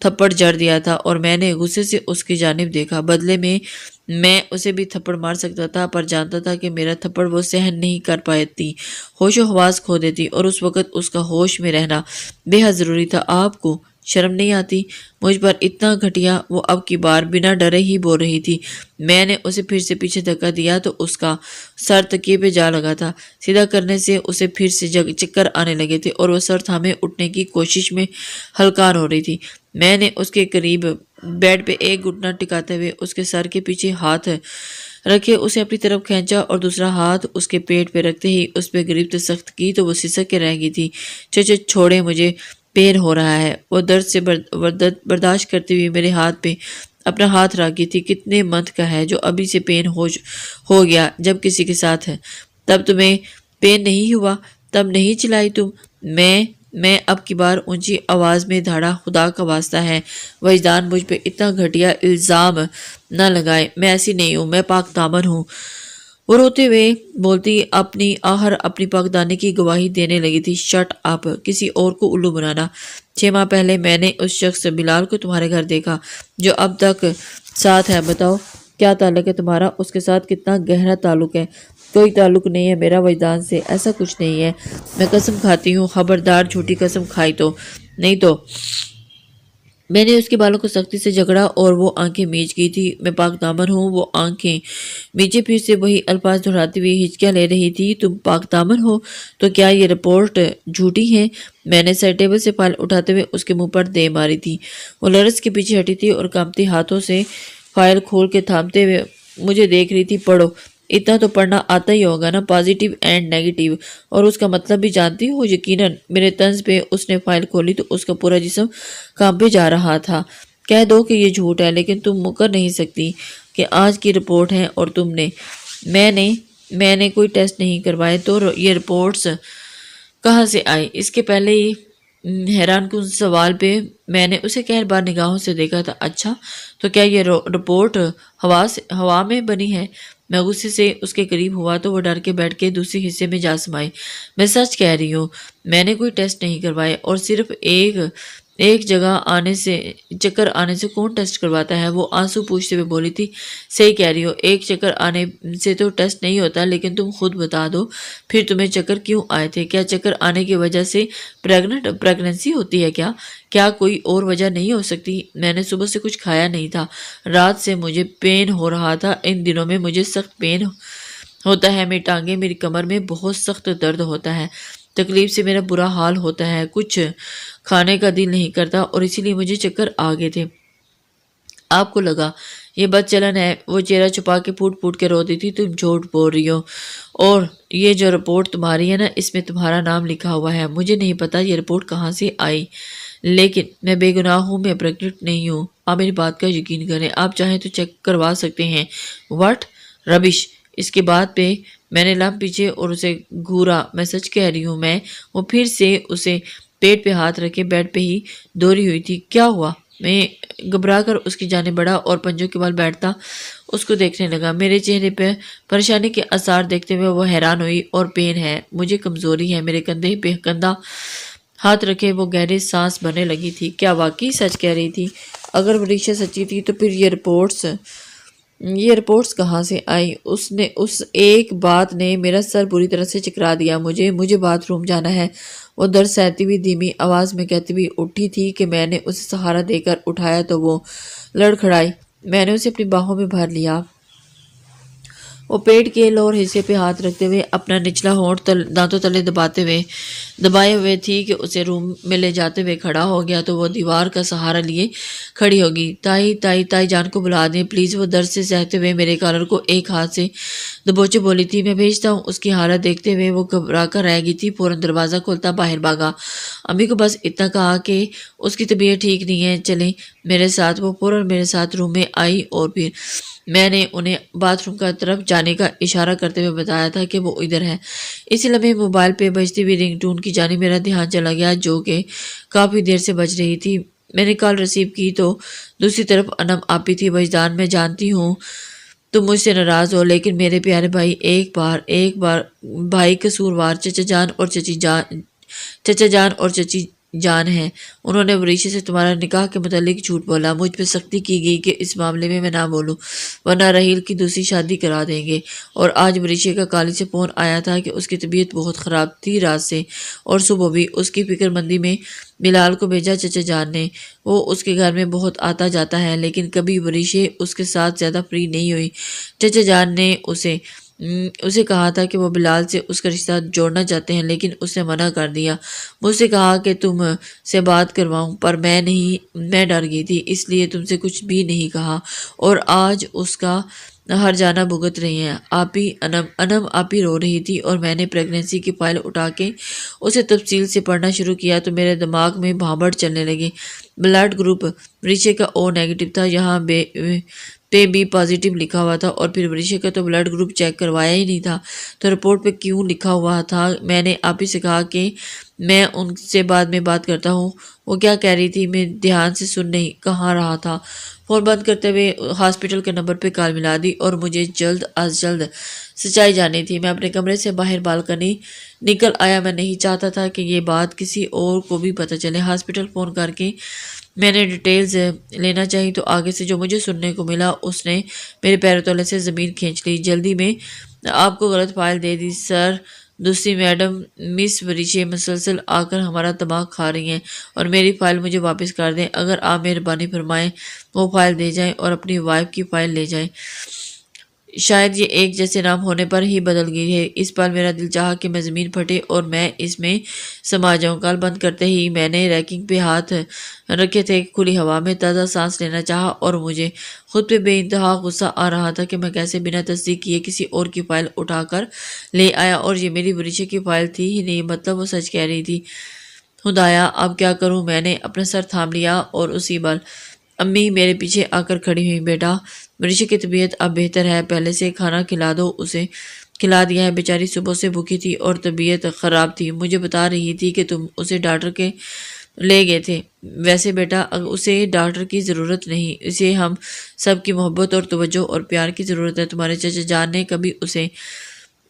تھپڑ جڑ دیا تھا، اور میں نے غصے سے اس کی جانب دیکھا۔ بدلے میں اسے بھی تھپڑ مار سکتا تھا، پر جانتا تھا کہ میرا تھپڑ وہ سہن نہیں کر پاتی، ہوش و حواس کھو دیتی، اور اس وقت اس کا ہوش میں رہنا بے حد ضروری تھا۔ آپ کو شرم نہیں آتی مجھ پر اتنا گھٹیا؟ وہ اب کی بار بنا ڈرے ہی بول رہی تھی۔ میں نے اسے پھر سے پیچھے دھکا دیا تو اس کا سر تکیے پہ جا لگا تھا۔ سیدھا کرنے سے اسے پھر سے چکر آنے لگے تھے، اور وہ سر تھامے اٹھنے کی کوشش میں ہلکان ہو رہی تھی۔ میں نے اس کے قریب بیڈ پہ ایک گھٹنا ٹکاتے ہوئے اس کے سر کے پیچھے ہاتھ رکھے اسے اپنی طرف کھینچا، اور دوسرا ہاتھ اس کے پیٹ پہ رکھتے ہی اس پہ گرفت سخت کی تو وہ سسک کے رہ گئی تھی۔ چچا چھوڑے، مجھے پین ہو رہا ہے۔ وہ درد سے برداشت کرتے ہوئے میرے ہاتھ پہ اپنا ہاتھ رکھ گئی تھی۔ کتنے منتھ کا ہے جو ابھی سے پین ہو گیا؟ جب کسی کے ساتھ ہے تب تمہیں پین نہیں ہوا؟ تب نہیں چلائی تم؟ میں اب کی بار اونچی آواز میں دھاڑا، خدا کا واسطہ ہے وجدان مجھ پہ اتنا گھٹیا الزام نہ لگائے، میں ایسی نہیں ہوں، میں پاک دامن ہوں۔ وہ روتے ہوئے بولتی اپنی آہر اپنی پاکدانی کی گواہی دینے لگی تھی۔ شٹ اپ، کسی اور کو الو بنانا۔ 6 ماہ پہلے میں نے اس شخص بلال کو تمہارے گھر دیکھا جو اب تک ساتھ ہے۔ بتاؤ کیا تعلق ہے تمہارا اس کے ساتھ؟ کتنا گہرا تعلق ہے؟ کوئی تعلق نہیں ہے میرا وجدان سے، ایسا کچھ نہیں ہے۔ میں قسم کھاتی ہوں، خبردار جھوٹی قسم کھائی تو نہیں تو میں نے اس کے بالوں کو سختی سے جکڑا اور وہ آنکھیں میچ گئی تھی۔ میں پاک دامن ہوں۔ وہ آنکھیں میچے پھر سے وہی الفاظ دہراتی ہوئی ہچکیاں لے رہی تھی۔ تم پاک دامن ہو تو کیا یہ رپورٹ جھوٹی ہے؟ میں نے سر ٹیبل سے فائل اٹھاتے ہوئے اس کے منہ پر دے ماری تھی۔ وہ لرز کے پیچھے ہٹی تھی اور کانپتے ہاتھوں سے فائل کھول کے تھامتے ہوئے مجھے دیکھ رہی تھی۔ پڑھو، اتنا تو پڑھنا آتا ہی ہوگا نا، پازیٹیو اینڈ نیگیٹیو، اور اس کا مطلب بھی جانتی ہو؟ یقیناً۔ میرے طنز پہ اس نے فائل کھولی تو اس کا پورا جسم کانپے جا رہا تھا۔ کہہ دو کہ یہ جھوٹ ہے، لیکن تم مکر نہیں سکتی کہ آج کی رپورٹ ہے اور تم نے میں نے کوئی ٹیسٹ نہیں کروائے تو یہ رپورٹس کہاں سے آئی؟ اس کے پہلے ہی حیران کن سوال پہ میں نے اسے قہر بار نگاہوں سے دیکھا تھا۔ اچھا، تو کیا یہ رپورٹ ہوا میں بنی ہے؟ میں غصے سے اس کے قریب ہوا تو وہ ڈر کے بیٹھ کے دوسری حصے میں جا سمائی۔ میں سچ کہہ رہی ہوں، میں نے کوئی ٹیسٹ نہیں کروائے، اور صرف ایک جگہ چکر آنے سے کون ٹیسٹ کرواتا ہے؟ وہ آنسو پوچھتے ہوئے بولی تھی۔ صحیح کہہ رہی ہو، ایک چکر آنے سے تو ٹیسٹ نہیں ہوتا، لیکن تم خود بتا دو پھر تمہیں چکر کیوں آئے تھے؟ کیا چکر آنے کی وجہ سے پریگننسی ہوتی ہے کیا کوئی اور وجہ نہیں ہو سکتی؟ میں نے صبح سے کچھ کھایا نہیں تھا، رات سے مجھے پین ہو رہا تھا، ان دنوں میں مجھے سخت پین ہوتا ہے، میری ٹانگیں، میری کمر میں بہت سخت درد ہوتا ہے، تکلیف سے میرا برا حال ہوتا ہے، کچھ کھانے کا دل نہیں کرتا، اور اسی لیے مجھے چکر آ گئے تھے۔ آپ کو لگا یہ بد چلن ہے؟ وہ چہرہ چھپا کے پھوٹ پھوٹ کے روتی تھی۔ تم جھوٹ بول رہی ہو، اور یہ جو رپورٹ تمہاری ہے نا، اس میں تمہارا نام لکھا ہوا ہے۔ مجھے نہیں پتا یہ رپورٹ کہاں سے آئی، لیکن میں بے گناہ ہوں، میں پریگننٹ نہیں ہوں۔ آپ میری بات کا یقین کریں، آپ چاہیں تو چیک کروا سکتے ہیں۔ واٹ ربش! اس کے بعد پہ میں نے لم پیچھے اور اسے گھورا۔ میں سچ کہہ رہی ہوں میں۔ وہ پھر سے اسے پیٹ پہ ہاتھ رکھے بیڈ پہ ہی دوری ہوئی تھی۔ کیا ہوا؟ میں گھبرا کر اس کی جانب بڑھا اور پنجوں کے بال بیٹھتا اس کو دیکھنے لگا۔ میرے چہرے پہ پریشانی کے آثار دیکھتے ہوئے وہ حیران ہوئی۔ اور پین ہے، مجھے کمزوری ہے۔ میرے کندھے پہ کندھا ہاتھ رکھے وہ گہری سانس بھرنے لگی تھی۔ کیا واقعی سچ کہہ رہی تھی؟ اگر وریشا سچی تھی تو پھر یہ رپورٹس کہاں سے آئی؟ اس ایک بات نے میرا سر بری طرح سے چکرا دیا۔ مجھے باتھ روم جانا ہے، وہ درد سہتی ہوئی دھیمی آواز میں کہتی ہوئی اٹھی تھی کہ میں نے اسے سہارا دے کر اٹھایا تو وہ لڑکھڑائی۔ میں نے اسے اپنی باہوں میں بھر لیا۔ وہ پیٹ کے لور حصے پہ ہاتھ رکھتے ہوئے اپنا نچلا ہونٹ دانتوں تلے دبائے ہوئے تھی کہ اسے روم میں لے جاتے ہوئے کھڑا ہو گیا تو وہ دیوار کا سہارا لیے کھڑی ہوگی۔ تائی جان کو بلا دیں پلیز، وہ درد سے سہتے ہوئے میرے کالر کو ایک ہاتھ سے دبوچے بولی تھی۔ میں بھیجتا ہوں۔ اس کی حالت دیکھتے ہوئے وہ گھبرا کر رہ گئی تھی۔ فوراً دروازہ کھولتا باہر بھاگا۔ امی کو بس اتنا کہا کہ اس کی طبیعت ٹھیک نہیں ہے، چلیں میرے ساتھ۔ وہ فوراً میرے ساتھ روم میں آئی اور پھر میں نے انہیں باتھ روم کا طرف جانے کا اشارہ کرتے ہوئے بتایا تھا کہ وہ ادھر ہے۔ اسی لمحے موبائل پہ بجتی ہوئی رنگ ٹون کی جانب میرا دھیان چلا گیا، جو کہ کافی دیر سے بج رہی تھی۔ میں نے کال ریسیو کی تو دوسری طرف انم آپی تھی۔ وجدان، میں جانتی ہوں تم مجھ سے ناراض ہو، لیکن میرے پیارے بھائی ایک بار بھائی قصوروار چچا جان اور چچی جان ہیں۔ انہوں نے وریشا سے تمہارا نکاح کے متعلق جھوٹ بولا۔ مجھ پہ سختی کی گئی کہ اس معاملے میں نہ بولوں، ورنہ رحیل کی دوسری شادی کرا دیں گے۔ اور آج وریشا کا کالی سے فون آیا تھا کہ اس کی طبیعت بہت خراب تھی رات سے اور صبح بھی۔ اس کی فکر مندی میں بلال کو بھیجا چچا جان نے۔ وہ اس کے گھر میں بہت آتا جاتا ہے، لیکن کبھی وریشا اس کے ساتھ زیادہ فری نہیں ہوئی۔ چچا جان نے اسے کہا تھا کہ وہ بلال سے اس کا رشتہ جوڑنا چاہتے ہیں، لیکن اس نے منع کر دیا۔ مجھ سے کہا کہ تم سے بات کرواؤں، پر میں ڈر گئی تھی، اس لیے تم سے کچھ بھی نہیں کہا، اور آج اس کا ہر جانا بھگت رہی ہیں۔ انم آپی رو رہی تھی اور میں نے پریگننسی کی فائل اٹھا کے اسے تفصیل سے پڑھنا شروع کیا تو میرے دماغ میں بھانبڑ چلنے لگی۔ بلڈ گروپ وریشا کا او نیگیٹو تھا۔ یہاں پہ بھی پازیٹیو لکھا ہوا تھا، اور پھر وریشا کا تو بلڈ گروپ چیک کروایا ہی نہیں تھا، تو رپورٹ پہ کیوں لکھا ہوا تھا؟ میں نے آپ ہی سے کہا کہ میں ان سے بعد میں بات کرتا ہوں۔ وہ کیا کہہ رہی تھی میں دھیان سے سن نہیں کہاں رہا تھا۔ فون بند کرتے ہوئے ہاسپٹل کے نمبر پہ کال ملا دی، اور مجھے جلد از جلد سچائی جانی تھی۔ میں اپنے کمرے سے باہر بالکنی نکل آیا۔ میں نہیں چاہتا تھا کہ یہ بات کسی اور کو بھی پتہ چلے۔ ہاسپٹل فون کر کے میں نے ڈیٹیلز لینا چاہی تو آگے سے جو مجھے سننے کو ملا اس نے میرے پیروں تلے سے زمین کھینچ لی۔ جلدی میں آپ کو غلط فائل دے دی سر۔ دوسری میڈم مس وریشا مسلسل آ کر ہمارا دماغ کھا رہی ہیں، اور میری فائل مجھے واپس کر دیں۔ اگر آپ مہربانی فرمائیں وہ فائل دے جائیں اور اپنی وائف کی فائل لے جائیں۔ شاید یہ ایک جیسے نام ہونے پر ہی بدل گئی ہے۔ اس پل میرا دل چاہا کہ میں زمین پھٹے اور میں اس میں سما جاؤں۔ کال بند کرتے ہی میں نے ریکنگ پہ ہاتھ رکھے تھے، کھلی ہوا میں تازہ سانس لینا چاہا، اور مجھے خود پہ بے انتہا غصہ آ رہا تھا کہ میں کیسے بنا تصدیق کیے کسی اور کی فائل اٹھا کر لے آیا، اور یہ میری وریشا کی فائل تھی ہی نہیں، مطلب وہ سچ کہہ رہی تھی۔ خدایا اب کیا کروں؟ میں نے اپنا سر تھام لیا، اور اسی بل امی میرے پیچھے آ کر کھڑی ہوئی۔ بیٹا وریشا کی طبیعت اب بہتر ہے، پہلے سے کھانا کھلا دو، اسے کھلا دیا ہے، بیچاری صبح سے بھوکی تھی اور طبیعت خراب تھی، مجھے بتا رہی تھی کہ تم اسے ڈاکٹر کے لے گئے تھے۔ ویسے بیٹا اسے ڈاکٹر کی ضرورت نہیں، اسے ہم سب کی محبت اور توجہ اور پیار کی ضرورت ہے۔ تمہارے چچا جان نے کبھی اسے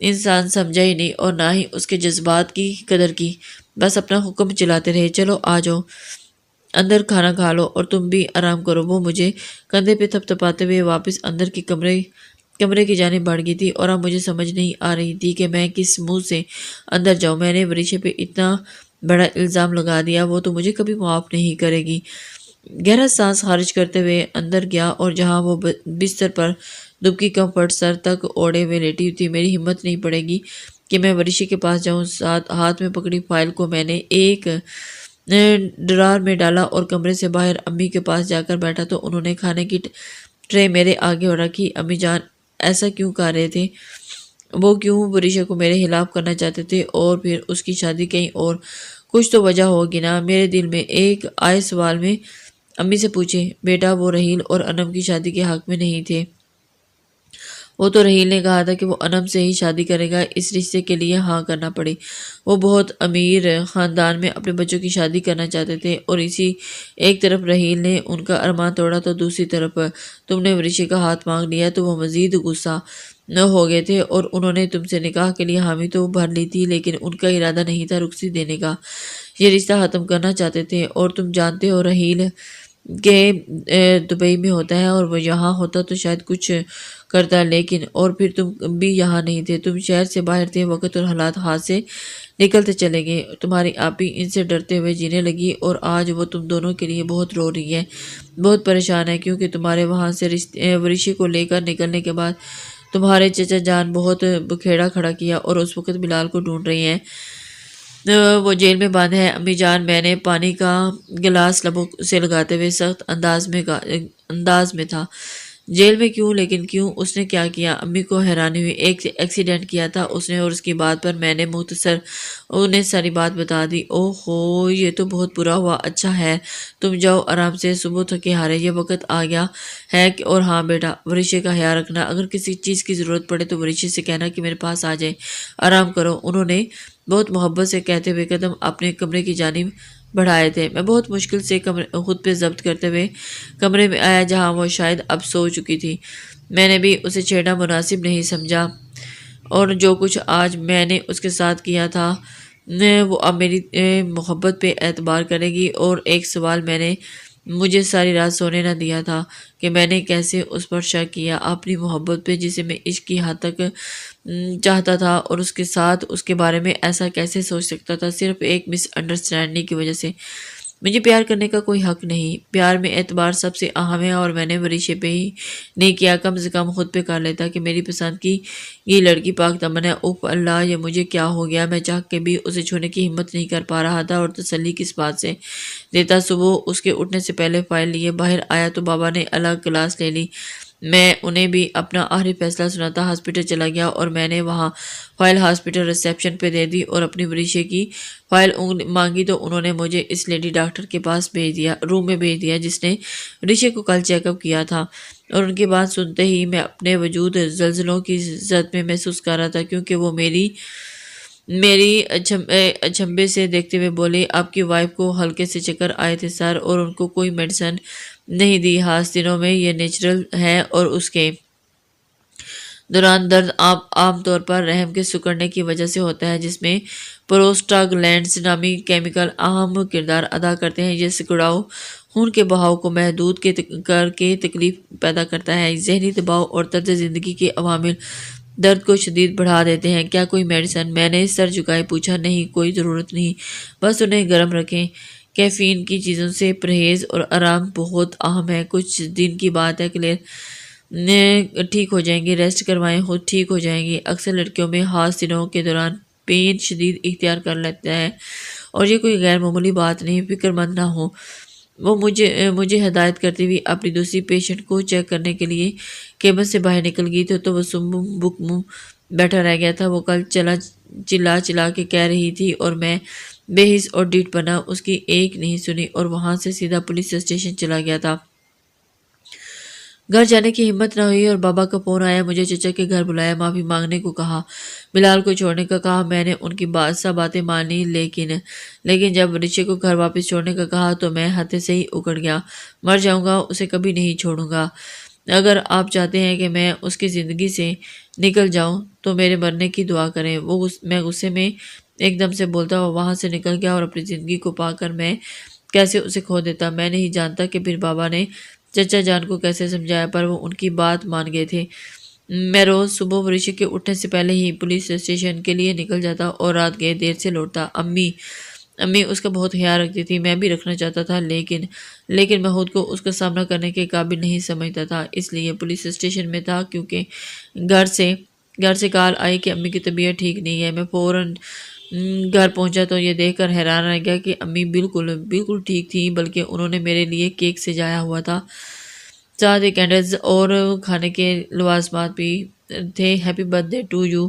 انسان سمجھا ہی نہیں، اور نہ ہی اس کے جذبات کی قدر کی، بس اپنا حکم چلاتے رہے۔ چلو آ جاؤ اندر، کھانا کھا لو اور تم بھی آرام کرو۔ وہ مجھے کندھے پہ تھپ تھپاتے ہوئے واپس اندر کی کمرے کی جانب بڑھ گئی تھی، اور اب مجھے سمجھ نہیں آ رہی تھی کہ میں کس منہ سے اندر جاؤں۔ میں نے وریشا پہ اتنا بڑا الزام لگا دیا، وہ تو مجھے کبھی معاف نہیں کرے گی۔ گہرا سانس خارج کرتے ہوئے اندر گیا، اور جہاں وہ بستر پر دبکی کمفرٹ سر تک اوڑھے ہوئے لیٹی تھی، میری ہمت نہیں پڑے گی کہ میں وریشا کے پاس جاؤں۔ ہاتھ میں پکڑی فائل کو میں نے ایک ڈرار میں ڈالا اور کمرے سے باہر امی کے پاس جا کر بیٹھا تو انہوں نے کھانے کی ٹرے میرے آگے رکھی۔ امی جان ایسا کیوں کر رہے تھے؟ وہ کیوں وریشا کو میرے خلاف کرنا چاہتے تھے، اور پھر اس کی شادی کہیں اور؟ کچھ تو وجہ ہوگی نا؟ میرے دل میں ایک آئے سوال میں امی سے پوچھے۔ بیٹا وہ رحیل اور انم کی شادی کے حق میں نہیں تھے، وہ تو رحیل نے کہا تھا کہ وہ انم سے ہی شادی کرے گا، اس رشتے کے لیے ہاں کرنا پڑی۔ وہ بہت امیر خاندان میں اپنے بچوں کی شادی کرنا چاہتے تھے، اور اسی ایک طرف رحیل نے ان کا ارمان توڑا تو دوسری طرف تم نے وریشا کا ہاتھ مانگ لیا، تو وہ مزید غصہ ہو گئے تھے، اور انہوں نے تم سے نکاح کے لیے حامی تو بھر لی تھی، لیکن ان کا ارادہ نہیں تھا رخصتی دینے کا، یہ رشتہ ختم کرنا چاہتے تھے۔ اور تم جانتے ہو رحیل کہ دبئی میں ہوتا ہے، اور وہ یہاں ہوتا تو شاید کچھ کرتا، لیکن اور پھر تم بھی یہاں نہیں تھے، تم شہر سے باہر تھے۔ وقت اور حالات ہاتھ سے نکلتے چلے گئے، تمہاری آپی ان سے ڈرتے ہوئے جینے لگی، اور آج وہ تم دونوں کے لیے بہت رو رہی ہے، بہت پریشان ہے، کیونکہ تمہارے وہاں سے وریشا کو لے کر نکلنے کے بعد تمہارے چچا جان بہت بکھیڑا کھڑا کیا، اور اس وقت بلال کو ڈھونڈ رہی ہیں، وہ جیل میں بند ہے۔ امی جان میں نے پانی کا گلاس لبوں سے لگاتے ہوئے سخت انداز میں تھا۔ جیل میں کیوں؟ لیکن کیوں؟ اس نے کیا کیا؟ امی کو حیرانی ہوئی۔ ایک ایکسیڈنٹ کیا تھا اس نے، اور اس کی بات پر میں نے مختصر انہیں ساری بات بتا دی۔ اوہ ہو، یہ تو بہت برا ہوا۔ اچھا ہے تم جاؤ آرام سے، صبح تھکے ہارے یہ وقت آ گیا ہے۔ اور ہاں بیٹا وریشا کا خیال رکھنا، اگر کسی چیز کی ضرورت پڑے تو وریشا سے کہنا کہ میرے پاس آ جائے، آرام کرو۔ انہوں نے بہت محبت سے کہتے ہوئے قدم اپنے کمرے کی جانب بڑھائے تھے۔ میں بہت مشکل سے خود پہ ضبط کرتے ہوئے کمرے میں آیا جہاں وہ شاید اب سو چکی تھی۔ میں نے بھی اسے چھیڑنا مناسب نہیں سمجھا، اور جو کچھ آج میں نے اس کے ساتھ کیا تھا وہ اب میری محبت پہ اعتبار کرے گی۔ اور ایک سوال میں نے مجھے ساری رات سونے نہ دیا تھا کہ میں نے کیسے اس پر شک کیا، اپنی محبت پہ جسے میں عشق کی حد تک چاہتا تھا، اور اس کے ساتھ اس کے بارے میں ایسا کیسے سوچ سکتا تھا، صرف ایک مس انڈرسٹینڈنگ کی وجہ سے۔ مجھے پیار کرنے کا کوئی حق نہیں، پیار میں اعتبار سب سے اہم ہے، اور میں نے وریشا پہ ہی نہیں کیا، کم سے کم خود پہ کر لیتا کہ میری پسند کی یہ لڑکی پاک دامن ہے۔ اوف اللہ، یہ مجھے کیا ہو گیا؟ میں چاہ کے بھی اسے چھونے کی ہمت نہیں کر پا رہا تھا، اور تسلی کس بات سے دیتا؟ صبح اس کے اٹھنے سے پہلے فائل لیے باہر آیا تو بابا نے الگ کلاس لے لی۔ میں انہیں بھی اپنا آخری فیصلہ سناتا ہاسپٹل چلا گیا، اور میں نے وہاں فائل ہاسپٹل ریسیپشن پہ دے دی، اور اپنی وریشا کی فائل مانگی تو انہوں نے مجھے اس لیڈی ڈاکٹر کے پاس بھیج دیا، روم میں بھیج دیا، جس نے وریشا کو کل چیک اپ کیا تھا۔ اور ان کی بات سنتے ہی میں اپنے وجود زلزلوں کی زد میں محسوس کر رہا تھا، کیونکہ وہ میری اچھمبے سے دیکھتے ہوئے بولے، آپ کی وائف کو ہلکے سے چکر آئے تھے سر، اور ان کو کوئی میڈیسن نہیں دی، خاص دنوں میں یہ نیچرل ہے، اور اس کے دوران درد عام طور پر رحم کے سکڑنے کی وجہ سے ہوتا ہے، جس میں پروسٹاگلینڈز نامی کیمیکل اہم کردار ادا کرتے ہیں۔ یہ سکڑاؤ خون کے بہاؤ کو محدود کر کے تکلیف پیدا کرتا ہے۔ ذہنی دباؤ اور طرز زندگی کے عوامل درد کو شدید بڑھا دیتے ہیں۔ کیا کوئی میڈیسن؟ میں نے سر جھکائے پوچھا۔ نہیں، کوئی ضرورت نہیں، بس انہیں گرم رکھیں۔ کیفین کی چیزوں سے پرہیز اور آرام بہت اہم ہے۔ کچھ دن کی بات ہے، کلیئر ٹھیک ہو جائیں گی، ریسٹ کروائیں، خود ٹھیک ہو جائیں گی۔ اکثر لڑکیوں میں خاص دنوں کے دوران پین شدید اختیار کر لیتا ہے، اور یہ کوئی غیر معمولی بات نہیں، فکر مند نہ ہو۔ وہ مجھے ہدایت کرتی ہوئی اپنی دوسری پیشنٹ کو چیک کرنے کے لیے کیبن سے باہر نکل گئی تو وہ سم بک منہ بیٹھا رہ گیا تھا۔ وہ کل چلا کے کہہ رہی تھی، اور میں بے حس اور ڈیٹ بنا اس کی ایک نہیں سنی، اور وہاں سے سیدھا پولیس اسٹیشن چلا گیا تھا۔ گھر جانے کی ہمت نہ ہوئی، اور بابا کا فون آیا۔ مجھے چچا کے گھر بلایا، معافی مانگنے کو کہا، بلال کو چھوڑنے کا کہا۔ میں نے ان کی سب باتیں مانی، لیکن جب رشے کو گھر واپس چھوڑنے کا کہا تو میں ہاتھے سے ہی اکڑ گیا۔ مر جاؤں گا، اسے کبھی نہیں چھوڑوں گا۔ اگر آپ چاہتے ہیں کہ میں اس کی زندگی سے نکل جاؤں تو میرے مرنے کی دعا کریں۔ میں غصے میں ایک دم سے بولتا وہ وہاں سے نکل گیا، اور اپنی زندگی کو پا کر میں کیسے اسے کھو دیتا۔ میں نہیں جانتا کہ پھر بابا نے چچا جان کو کیسے سمجھایا، پر وہ ان کی بات مان گئے تھے۔ میں روز صبح رشی کے اٹھنے سے پہلے ہی پولیس اسٹیشن کے لیے نکل جاتا، اور رات گئے دیر سے لوٹتا۔ امی اس کا بہت خیال رکھتی تھی، میں بھی رکھنا چاہتا تھا، لیکن میں خود کو اس کا سامنا کرنے کے قابل نہیں سمجھتا تھا، اس لیے پولیس اسٹیشن میں تھا۔ کیونکہ گھر سے کال آئی کہ امی کی طبیعت ٹھیک نہیں ہے۔ میں فوراً گھر پہنچا تو یہ دیکھ کر حیران رہ گیا کہ امی بالکل ٹھیک تھی، بلکہ انہوں نے میرے لیے کیک سجایا ہوا تھا، ساتھ ہی کینڈلز اور کھانے کے لوازمات بھی تھے۔ Happy birthday to you,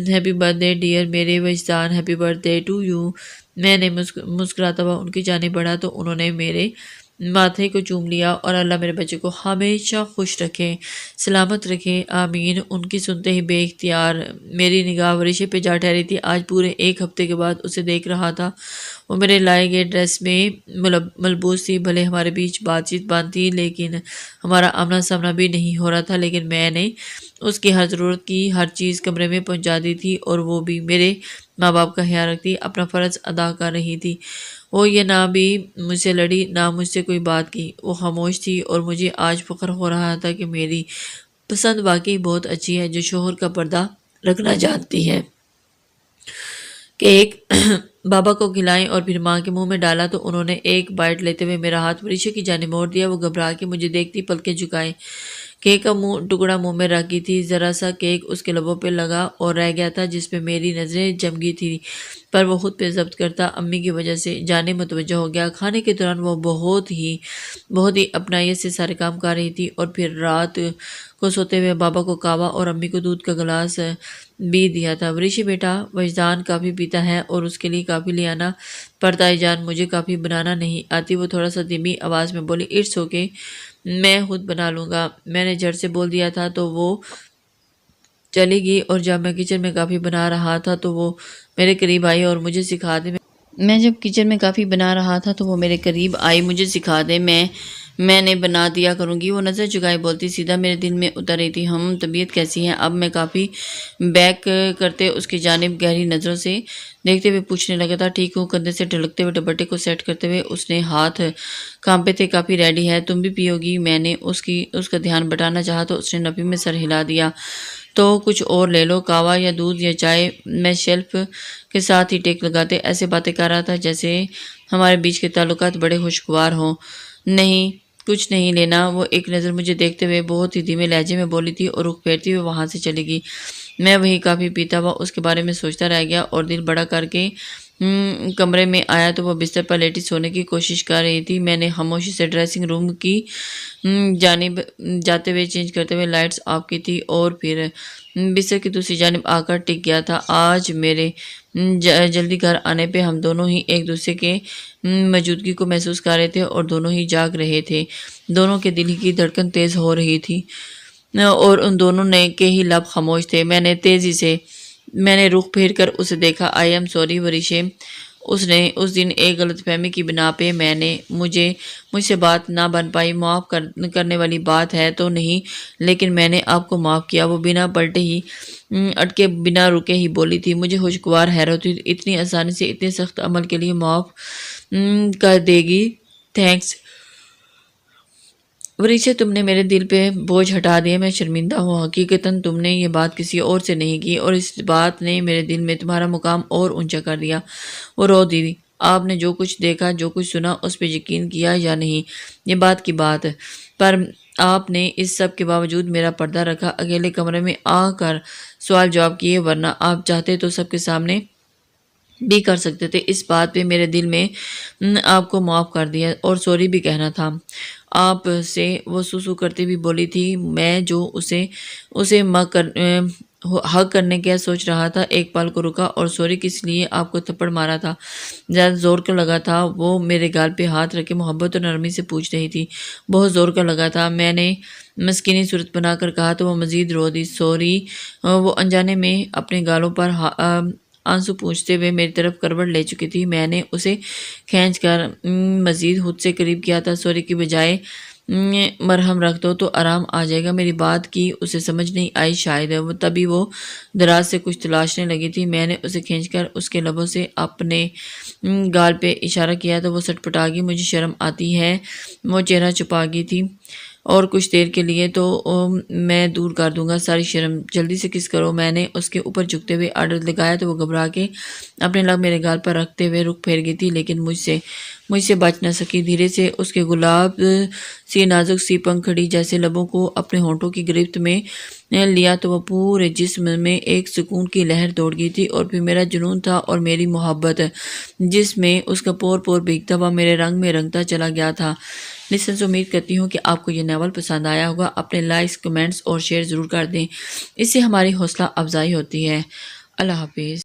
happy birthday dear میرے Wajdan, happy birthday to you. میں نے مسکراتا ہوا ان کی جانب بڑھا تو انہوں نے میرے ماتھے کو چوم لیا، اور اللہ میرے بچے کو ہمیشہ خوش رکھے، سلامت رکھے، آمین۔ ان کی سنتے ہی بے اختیار میری نگاہ ورشے پہ جا ٹھہری تھی۔ آج پورے ایک ہفتے کے بعد اسے دیکھ رہا تھا۔ وہ میرے لائے گئے ڈریس میں ملبوس تھی، بھلے ہمارے بیچ بات چیت بند تھی، لیکن ہمارا آمنا سامنا بھی نہیں ہو رہا تھا، لیکن میں نے اس کی ہر ضرورت کی ہر چیز کمرے میں پہنچا دی تھی، اور وہ بھی میرے ماں باپ کا خیال رکھتی، اپنا فرض ادا کر رہی تھی۔ وہ یہ نہ بھی مجھ سے لڑی، نہ مجھ سے کوئی بات کی، وہ خاموش تھی، اور مجھے آج فخر ہو رہا تھا کہ میری پسند واقعی بہت اچھی ہے، جو شوہر کا پردہ رکھنا جانتی ہے۔ کیک بابا کو کھلائیں اور پھر ماں کے منہ میں ڈالا تو انہوں نے ایک بائٹ لیتے ہوئے میرا ہاتھ وریشا کی جانب موڑ دیا۔ وہ گھبرا کے مجھے دیکھتی پلکیں جھکائے کیک کا ٹکڑا منہ میں رکھی تھی۔ ذرا سا کیک اس کے لبوں پہ لگا اور رہ گیا تھا، جس پہ میری نظریں جم گئی تھی، پر وہ خود پہ ضبط کرتا امی کی وجہ سے جانب متوجہ ہو گیا۔ کھانے کے دوران وہ بہت ہی اپنائیت سے سارے کام کر رہی تھی، اور پھر رات کو سوتے ہوئے بابا کو کعوہ اور امی کو دودھ کا گلاس بھی دیا تھا۔ وریشی بیٹا، وجدان کافی پیتا ہے اور اس کے لیے کافی لے آنا پڑتا ہے جان، مجھے کافی بنانا نہیں آتی۔ وہ تھوڑا سا دھیمی آواز میں بولی، اٹس اوکے، میں خود بنا لوں گا۔ میں نے جھٹ سے بول دیا تھا تو وہ چلی گئی، اور جب میں کچن میں کافی بنا رہا تھا تو وہ میرے قریب آئی اور مجھے سکھا دے۔ میں جب کچن میں کافی بنا رہا تھا تو وہ میرے قریب آئی، مجھے سکھا دے، میں نے بنا دیا کروں گی۔ وہ نظر جھکائے بولتی سیدھا میرے دل میں اتر رہی تھی، ہم طبیعت کیسی ہے؟ اب میں کافی بیک کرتے اس کی جانب گہری نظروں سے دیکھتے ہوئے پوچھنے لگا تھا، ٹھیک ہوں؟ کندھے سے ڈھلکتے ہوئے دوپٹے کو سیٹ کرتے ہوئے اس نے ہاتھ کانپے تھے، کافی ریڈی ہے، تم بھی پیو گی؟ میں نے اس کا دھیان بٹانا چاہا تو اس نے نفی میں سر ہلا دیا، تو کچھ اور لے لو، قہوہ یا دودھ یا چائے۔ میں شیلف کے ساتھ ہی ٹیک لگاتے ایسے باتیں کر رہا تھا جیسے ہمارے بیچ کے تعلقات بڑے خوشگوار ہوں۔ نہیں، کچھ نہیں لینا۔ وہ ایک نظر مجھے دیکھتے ہوئے بہت ہی دھیمے لہجے میں بولی تھی اور رخ پھیرتی ہوئے وہاں سے چلی گئی۔ میں وہی کافی پیتا ہوا اس کے بارے میں سوچتا رہ گیا، اور دل بڑا کر کے کمرے میں آیا تو وہ بستر پر لیٹی سونے کی کوشش کر رہی تھی۔ میں نے خاموشی سے ڈریسنگ روم کی جانب جاتے ہوئے چینج کرتے ہوئے لائٹس آف کی تھی، اور پھر بستر کی دوسری جانب آ کر ٹک گیا تھا۔ آج میرے جلدی گھر آنے پہ ہم دونوں ہی ایک دوسرے کے موجودگی کو محسوس کر رہے تھے اور دونوں ہی جاگ رہے تھے۔ دونوں کے دل کی دھڑکن تیز ہو رہی تھی اور ان دونوں کے ہی لب خاموش تھے۔ میں نے رخ پھیر کر اسے دیکھا۔ آئی ایم سوری وریشے، اس دن ایک غلط فہمی کی بنا پہ مجھ سے بات نہ بن پائی۔ معاف کرنے والی بات ہے تو نہیں، لیکن میں نے آپ کو معاف کیا۔ وہ بنا پلٹے ہی اٹکے بنا رکے ہی بولی تھی۔ مجھے خوشگوار حیرت ہوئی، اتنی آسانی سے اتنے سخت عمل کے لیے معاف کر دے گی۔ تھینکس وریشے، تم نے میرے دل پہ بوجھ ہٹا دیا۔ میں شرمندہ ہوں، حقیقتاً تم نے یہ بات کسی اور سے نہیں کی اور اس بات نے میرے دل میں تمہارا مقام اور اونچا کر دیا۔ وہ رو دی۔ آپ نے جو کچھ دیکھا، جو کچھ سنا، اس پہ یقین کیا یا نہیں، یہ بات کی بات، پر آپ نے اس سب کے باوجود میرا پردہ رکھا، اکیلے کمرے میں آ کر سوال جواب کیے، ورنہ آپ چاہتے تو سب کے سامنے بھی کر سکتے تھے۔ اس بات پہ میرے دل میں آپ کو معاف کر دیا اور سوری بھی کہنا تھا آپ سے۔ وہ سوسو کرتے بھی بولی تھی۔ میں جو اسے حق کرنے کا سوچ رہا تھا، ایک پل کو رکا اور سوری کس لیے آپ کو تھپڑ مارا تھا، زیادہ زور کا لگا تھا؟ وہ میرے گال پہ ہاتھ رکھے محبت اور نرمی سے پوچھ رہی تھی۔ بہت زور کا لگا تھا، میں نے مسکینی صورت بنا کر کہا تو وہ مزید رو دی۔ سوری، وہ انجانے میں اپنے گالوں پر آنسو پوچھتے ہوئے میری طرف کروٹ لے چکی تھی۔ میں نے اسے کھینچ کر مزید خود سے قریب کیا تھا۔ سوری کی بجائے مرہم رکھ دو تو آرام آ جائے گا۔ میری بات کی اسے سمجھ نہیں آئی شاید، تبھی وہ دراز سے کچھ تلاشنے لگی تھی۔ میں نے اسے کھینچ کر اس کے لبوں سے اپنے گال پہ اشارہ کیا تو وہ سٹ پٹا گئی۔ مجھے شرم آتی ہے۔ وہ چہرہ چھپا گئی تھی اور کچھ دیر کے لیے تو میں دور کر دوں گا ساری شرم، جلدی سے کس کرو۔ میں نے اس کے اوپر جھکتے ہوئے آرڈر لگایا تو وہ گھبرا کے اپنے لب میرے گال پر رکھتے ہوئے رخ پھیر گئی تھی، لیکن مجھ سے بچ نہ سکی۔ دھیرے سے اس کے گلاب سی نازک سی پنکھڑی جیسے لبوں کو اپنے ہونٹوں کی گرفت میں لیا تو وہ پورے جسم میں ایک سکون کی لہر دوڑ گئی تھی، اور پھر میرا جنون تھا اور میری محبت جس میں اس کا پور پور بھیگتا ہوا میرے رنگ میں رنگتا چلا گیا تھا۔ لسنز، امید کرتی ہوں کہ آپ کو یہ ناول پسند آیا ہوگا۔ اپنے لائکس، کمنٹس اور شیئر ضرور کر دیں، اس سے ہماری حوصلہ افزائی ہوتی ہے۔ اللہ حافظ۔